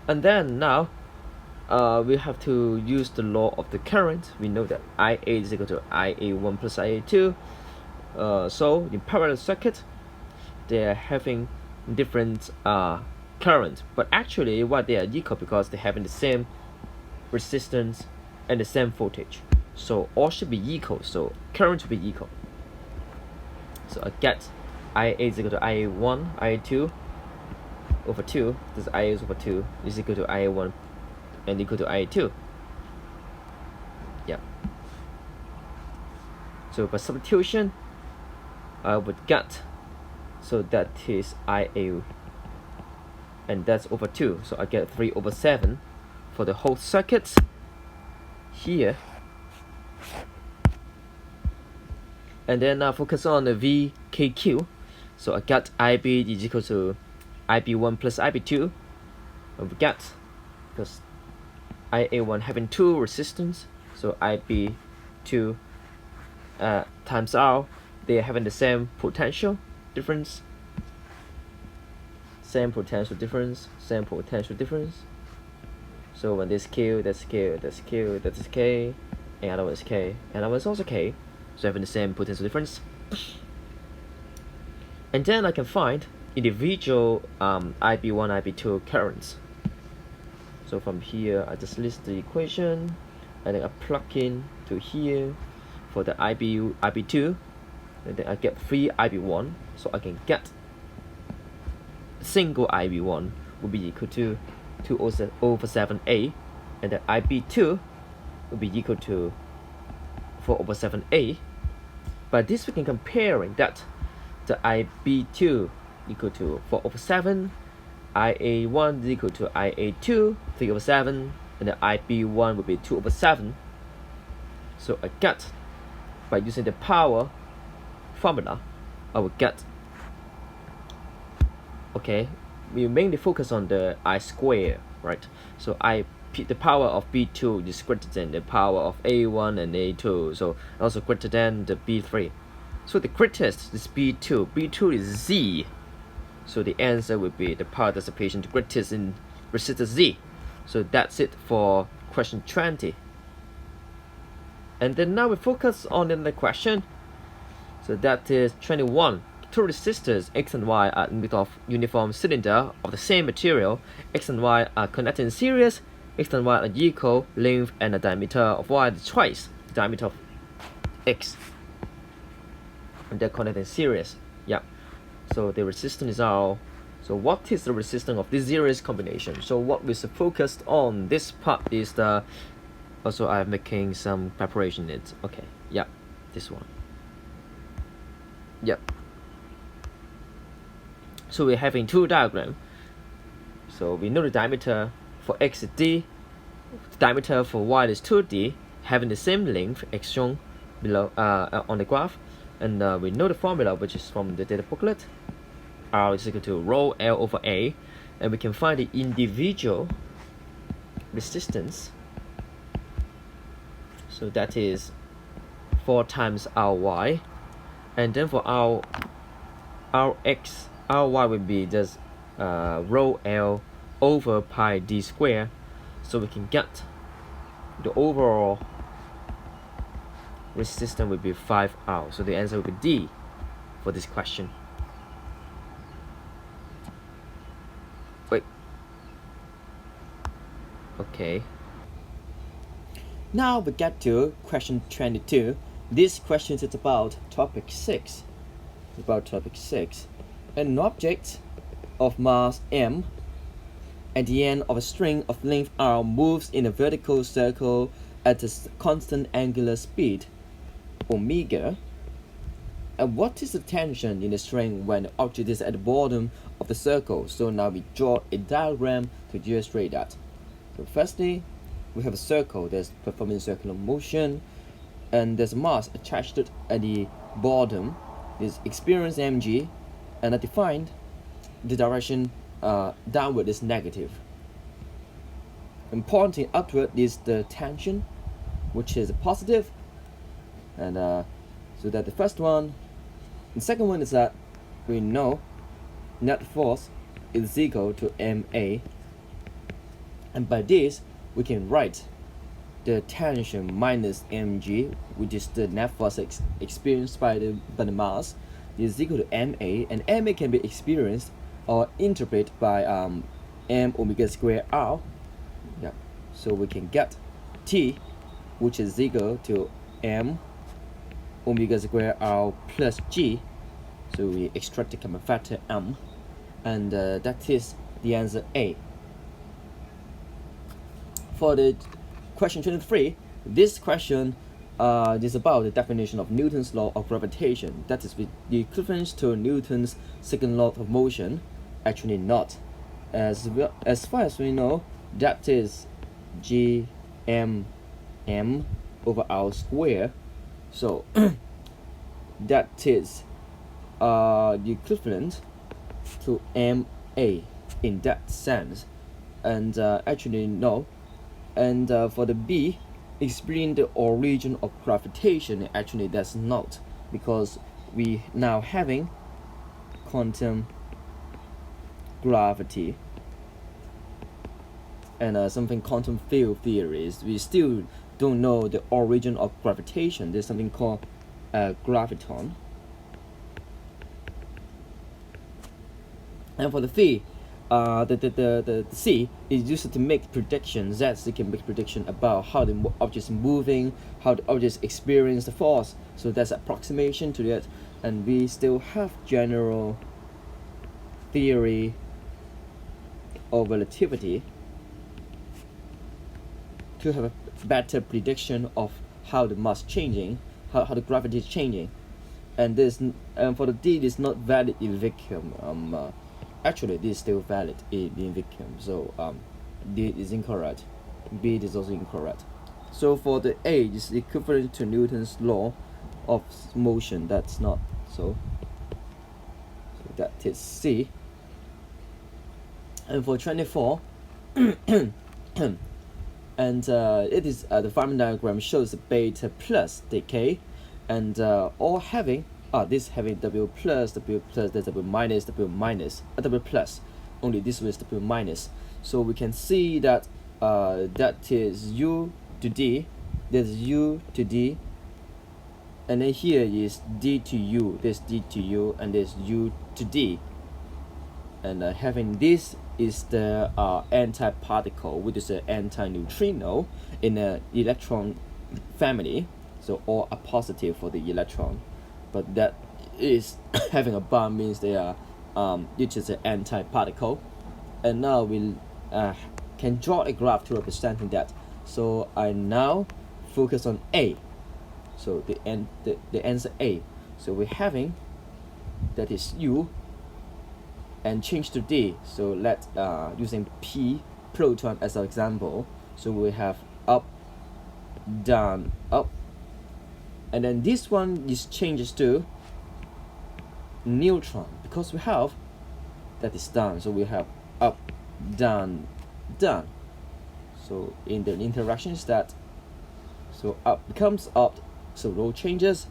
And then now we have to use the law of the current. We know that IA is equal to IA1 plus IA2. So in parallel circuit, they are having different current, but actually what they are equal because they're having the same resistance and the same voltage. So all should be equal. So current will be equal. So I get IA is equal to IA1, IA2 over 2. This IA is over 2 is equal to IA1 and equal to IA2. Yeah. So by substitution, I would get, so that is IA, and that's over 2, so I get 3/7 for the whole circuit here. And then focus on the VKQ. So I got IB is equal to IB1 plus IB2. And we get, because IA1 having 2 resistance, so IB2 times R, they are having the same potential difference. Same potential difference. So when this Q, that's Q, that's Q, that's K, and other one is K, and other one is also K. So having the same potential difference. And then I can find individual IB1, IB2 currents. So from here, I just list the equation, and then I plug in to here for the IB2, and then I get 3 IB1. So I can get single IB1 will be equal to 2/7A, and the IB2 will be equal to 4/7A. By this we can comparing that the IB2 equal to 4/7, IA1 is equal to IA2 3/7, and the IB1 will be 2/7. So I get, by using the power formula, I will get, okay, we mainly focus on the I square, right? So the power of B2 is greater than the power of A1 and A2, so also greater than the B3. So the greatest is B2. B2 is Z. So the answer would be the power dissipation greatest in resistor Z. So that's it for question 20. And then now we focus on the question. So that is 21. Two resistors X and Y are in the uniform cylinder of the same material. X and Y are connected in series. X and Y are equal length, and the diameter of Y is twice the diameter of X. And they're connected in series. Yeah. So the resistance is R. So what is the resistance of this series combination? So what we focused on this part is the. Also, I'm making some preparation in it. Okay. Yeah. This one. Yep. So we're having 2 diagrams. So we know the diameter for X is D, the diameter for Y is 2D, having the same length as shown below on the graph, and we know the formula, which is from the data booklet. R is equal to rho L over A, and we can find the individual resistance. So that is 4 times Ry, and then for Rx, Ry will be just rho L over pi d square. So we can get the overall resistance will be 5R. So the answer will be D for this question. Wait. Okay. Now we get to question 22. This question is about topic 6. An object of mass m at the end of a string of length r moves in a vertical circle at a constant angular speed omega. And what is the tension in the string when the object is at the bottom of the circle? So now we draw a diagram to illustrate that. So firstly, we have a circle that's performing circular motion, and there's a mass attached to it at the bottom. Is experience mg, and I defined the direction downward is negative, and pointing upward is the tension, which is positive. And so that the first one. The second one is that we know net force is equal to ma, and by this we can write the tension minus mg, which is the net force experienced by the mass, is equal to ma, and ma can be experienced or interpreted by m omega square r. Yeah, so we can get T, which is equal to m omega square r plus g. So we extract the common factor m, and that is the answer A. For the question 23, this question is about the definition of Newton's law of gravitation. That is the equivalence to Newton's second law of motion. Actually not. as far as we know, that is gmm over r square. So that is the equivalent to ma in that sense. And actually no. And for the b, explain the origin of gravitation, actually that's not, because we now having quantum gravity and something quantum field theories. We still don't know the origin of gravitation. There's something called graviton. And for the phi, the C is used to make predictions. That it can make prediction about how the object is moving, how the objects experience the force. So that's approximation to that. And we still have general theory of relativity to have a better prediction of how the mass changing, how the gravity is changing. And this for the D is not valid in vacuum. Actually this is still valid in vacuum. So D is incorrect. B is also incorrect. So for the A is equivalent to Newton's law of motion. That's not so. So that is C. And for 24 and it is the Feynman diagram shows the beta plus decay, and all having this having W plus, that's W minus, W plus. Only this was W minus. So we can see that that is U to D, there's U to D, and then here is D to U, there's D to U, and there's U to D. And having this is the antiparticle, which is an antineutrino in the electron family. So all are positive for the electron, but that is having a bar means they are which is an antiparticle. And now we can draw a graph to representing that. So I now focus on A. So the answer A. So we're having that is U, and change to D. So let using P proton as an example. So we have up, down, up, and then this one is changes to neutron because we have that is down. So we have up, down, down. So in the interaction is that, so up becomes up, so no changes,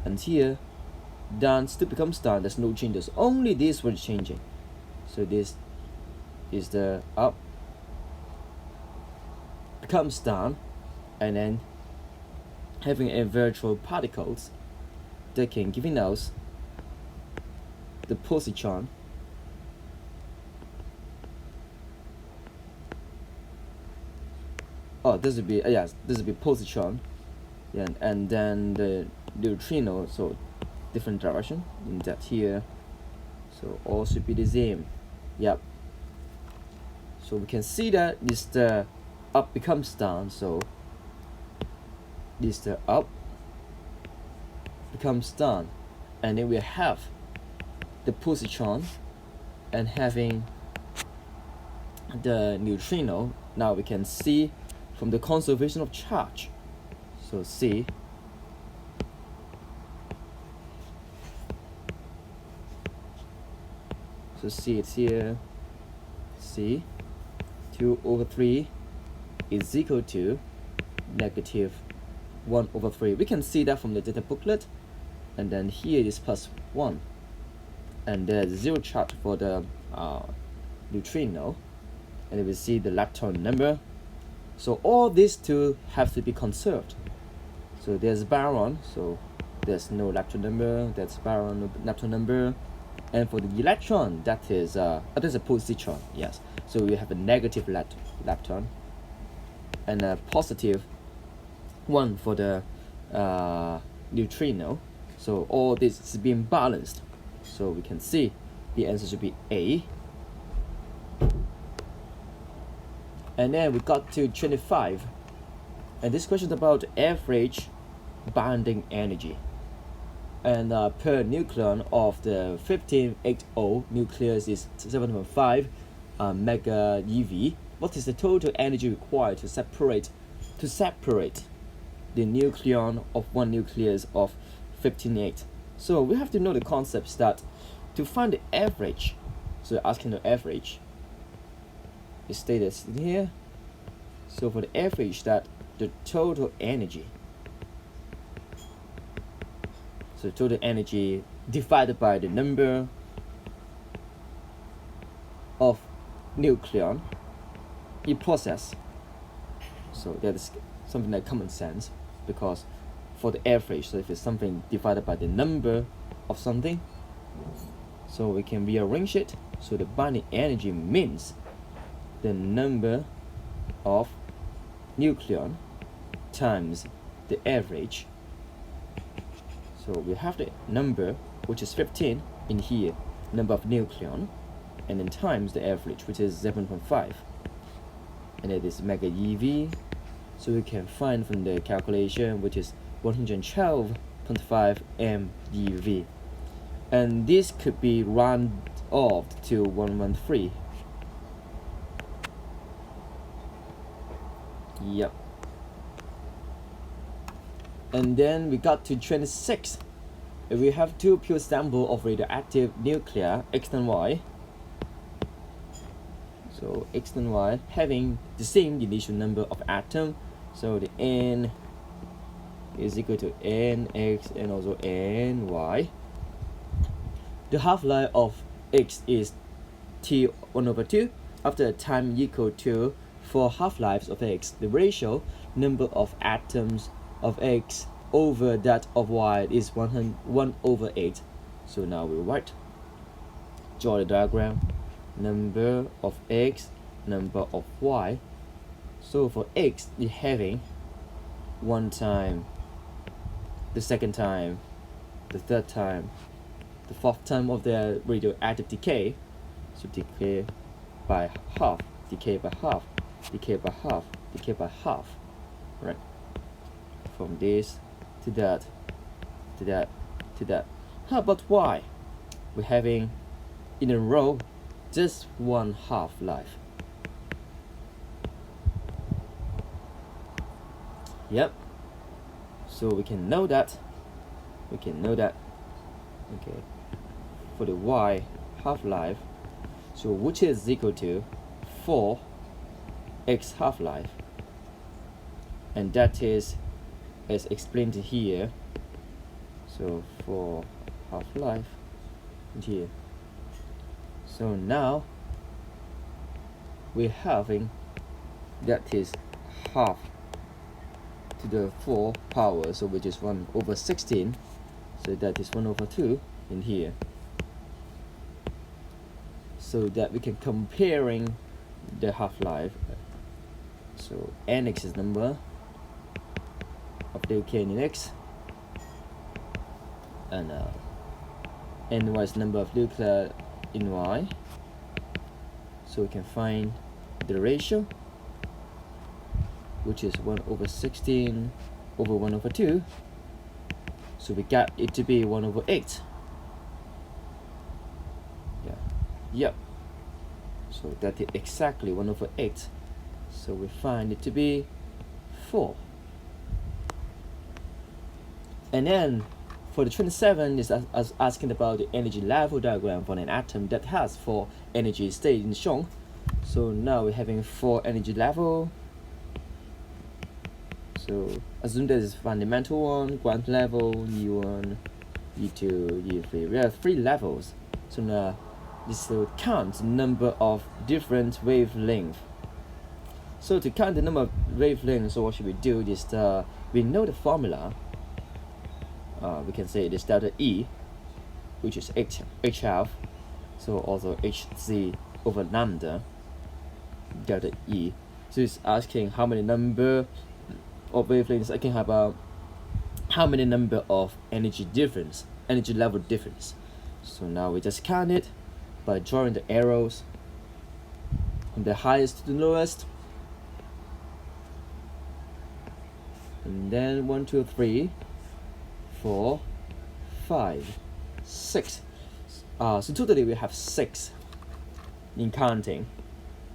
and here down still becomes down, there's no changes, only this was changing. So this is the up becomes down, and then having a virtual particles that can giving us the positron. This would be yes, this would be positron, yeah, and then the neutrino, so different direction in that here, so all should be the same. Yep. So we can see that this the up becomes down, so this the up becomes down, and then we have the positron and having the neutrino. Now we can see from the conservation of charge, so C so C it's here, C 2/3 is equal to -1/3. We can see that from the data booklet, and then here is +1, and there's 0 charge for the neutrino, and we see the lepton number. So all these two have to be conserved. So there's baron, so there's no lepton number, that's baron, no lepton number. And for the electron, that is there's a positron, yes. So we have a negative lepton and a positive one for the neutrino. So all this is being balanced. So we can see the answer should be A. And then we got to 25, and this question is about average binding energy. And per nucleon of the 1580 nucleus is 7.5, mega eV. What is the total energy required to separate the nucleon of one nucleus of 15.8? So we have to know the concepts that to find the average. So asking the average, the status in here. So for the average, that the total energy. So total energy divided by the number of nucleon in process. So that is something like common sense, because for the average, so if it's something divided by the number of something, so we can rearrange it. So the binding energy means the number of nucleon times the average. So we have the number, which is 15 in here, number of nucleon, and then times the average, which is 7.5, and it is mega eV. So we can find from the calculation, which is 112.5 MeV, and this could be rounded off to 113. Yep. And then we got to 26. We have two pure samples of radioactive nuclei, X and Y. So X and Y having the same initial number of atoms. So the N is equal to NX and also NY. The half-life of X is T1/2. After a time equal to 4 half-lives of X, the ratio number of atoms of X over that of Y is 1/8. So now we write, draw the diagram, number of X, number of Y. So for X, you're having one time, the second time, the third time, the fourth time of the radioactive decay. So decay by half, decay by half, decay by half, decay by half, right? From this to that, to that, to that. How about Y? We're having in a row just one half-life. Yep. So we can know that. Okay. For the Y half-life, so which is equal to 4x half-life, and that is as explained here. So for half-life here. So now we're having that is half to the 4 power, so which is 1/16. So that is 1/2 in here. So that we can comparing the half-life. So Nx is number of the decay in X, and Ny is number of nuclei in Y. So we can find the ratio, which is 1/16 over 1/2. So we got it to be 1/8. Yep. So that is exactly 1/8. So we find it to be 4. And then for the 27 is asking about the energy level diagram for an atom that has 4 energy states shown. So now we're having 4 energy level. So assume that is fundamental one, ground level, E1, E2, E3. We have 3 levels. So now this will count the number of different wavelengths. So to count the number of wavelengths, so what should we do? Is we know the formula. We can say it is delta E, which is H half. So also Hc over lambda, delta E. So it's asking how many number of wavelengths I can have how many number of energy level difference. So now we just count it by drawing the arrows from the highest to the lowest, and then 1, 2, 3, 4, 5, 6. So totally we have 6 in counting.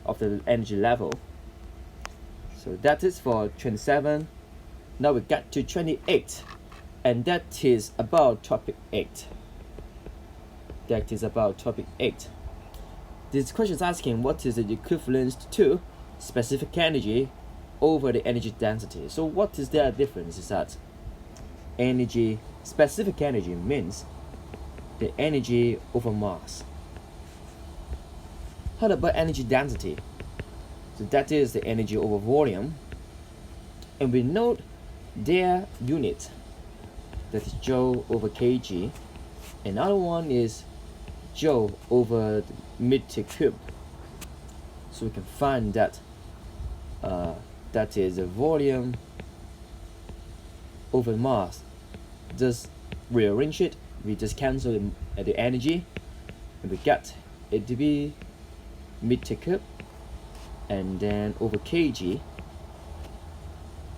of the energy level. So that is for 27. Now we get to 28, and that is about topic 8. That is about topic 8. This question is asking what is the equivalence to specific energy over the energy density. So what is their difference is that specific energy means the energy over mass. How about energy density? So that is the energy over volume, and we note their unit, that is joule over kg. Another one is joule over meter cube. So we can find that that is the volume over mass. Just rearrange it, we just cancel the energy, and we get it to be meter cube and then over kg.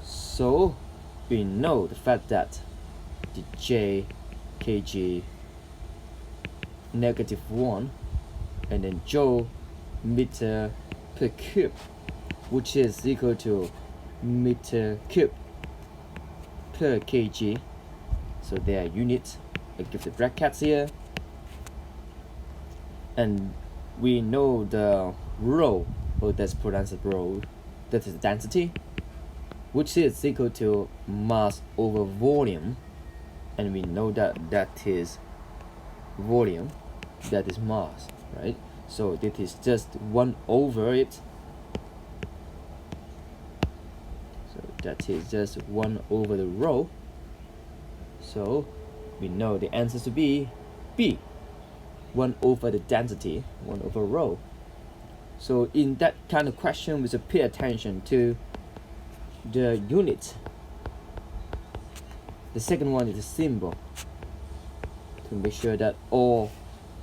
So we know the fact that the J kg -1 and then joule meter per cube, which is equal to meter cube per kg. So their units, I give the brackets here, and we know the rho, or that's pronounced rho, that is density, which is equal to mass over volume, and we know that that is volume, that is mass, right? So that is just 1 over it. So that is just 1 over the rho. So we know the answer to be B, 1 over the density, 1 over rho. So in that kind of question, we should pay attention to the unit. The second one is the symbol, to make sure that all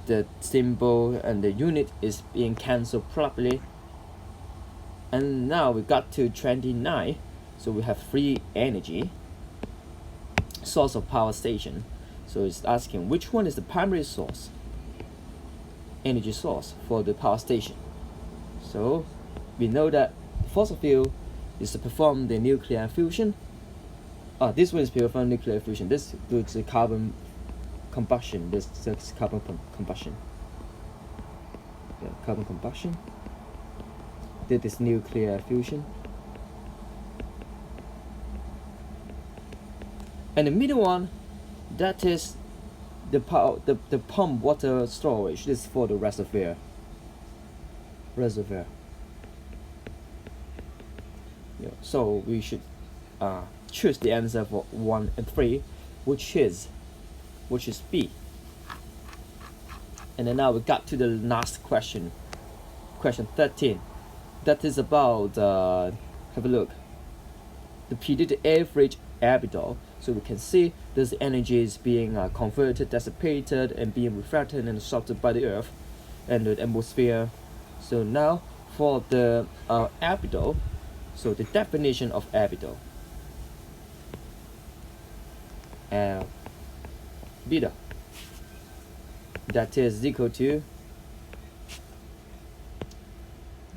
the symbol and the unit is being cancelled properly. And now we got to 29. So we have free energy, source of power station. So it's asking which one is the primary source, energy source for the power station. So we know that fossil fuel is to perform the nuclear fusion. This one is perform nuclear fusion. This is carbon combustion. This is carbon combustion. Yeah, carbon combustion. This is nuclear fusion. And the middle one, that is the pump water storage. This is for the reservoir. Yeah, so we should choose the answer for 1 and 3, which is B. And then now we got to the last question, question 13. That is about have a look, the predicted average albedo. So we can see this energy is being converted, dissipated, and being refracted and absorbed by the Earth and the atmosphere. So now for the albedo, so the definition of albedo. Albedo, that is equal to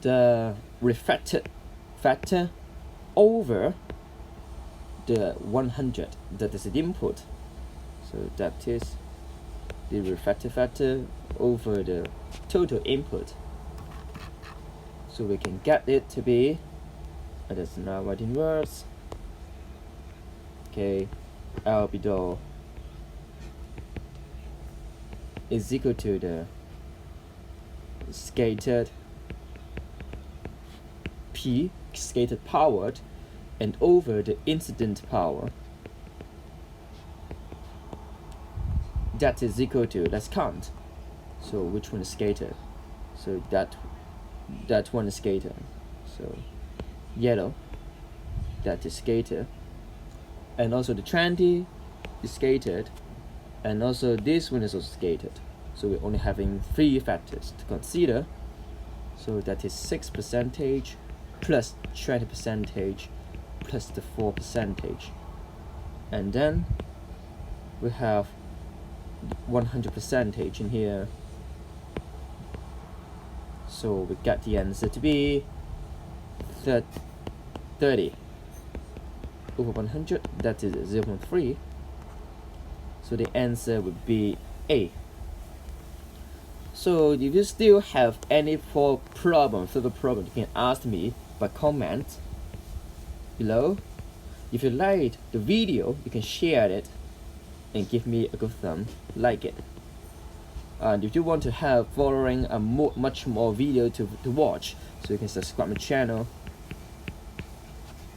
the refracted factor over the 100, that is the input. So that is the refractive factor over the total input. So we can get it to be, that's now writing words. Okay, albedo is equal to the scattered P, scattered powered, and over the incident power. That is equal to, let's count. So which one is scattered? So that one is scattered. So yellow, that is scattered. And also the 20 is scattered. And also this one is also scattered. So we're only having 3 factors to consider. So that is 6% plus 20% plus the 4%. And then we have 100% in here. So we got the answer to be 30 over 100, that is 0.3. So the answer would be A. So if you still have any further problem, you can ask me by comment below. If you liked the video, you can share it and give me a good thumb, like it. And if you want to have following a much more video to watch, so you can subscribe my channel.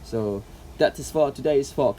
So that is for today's vlog.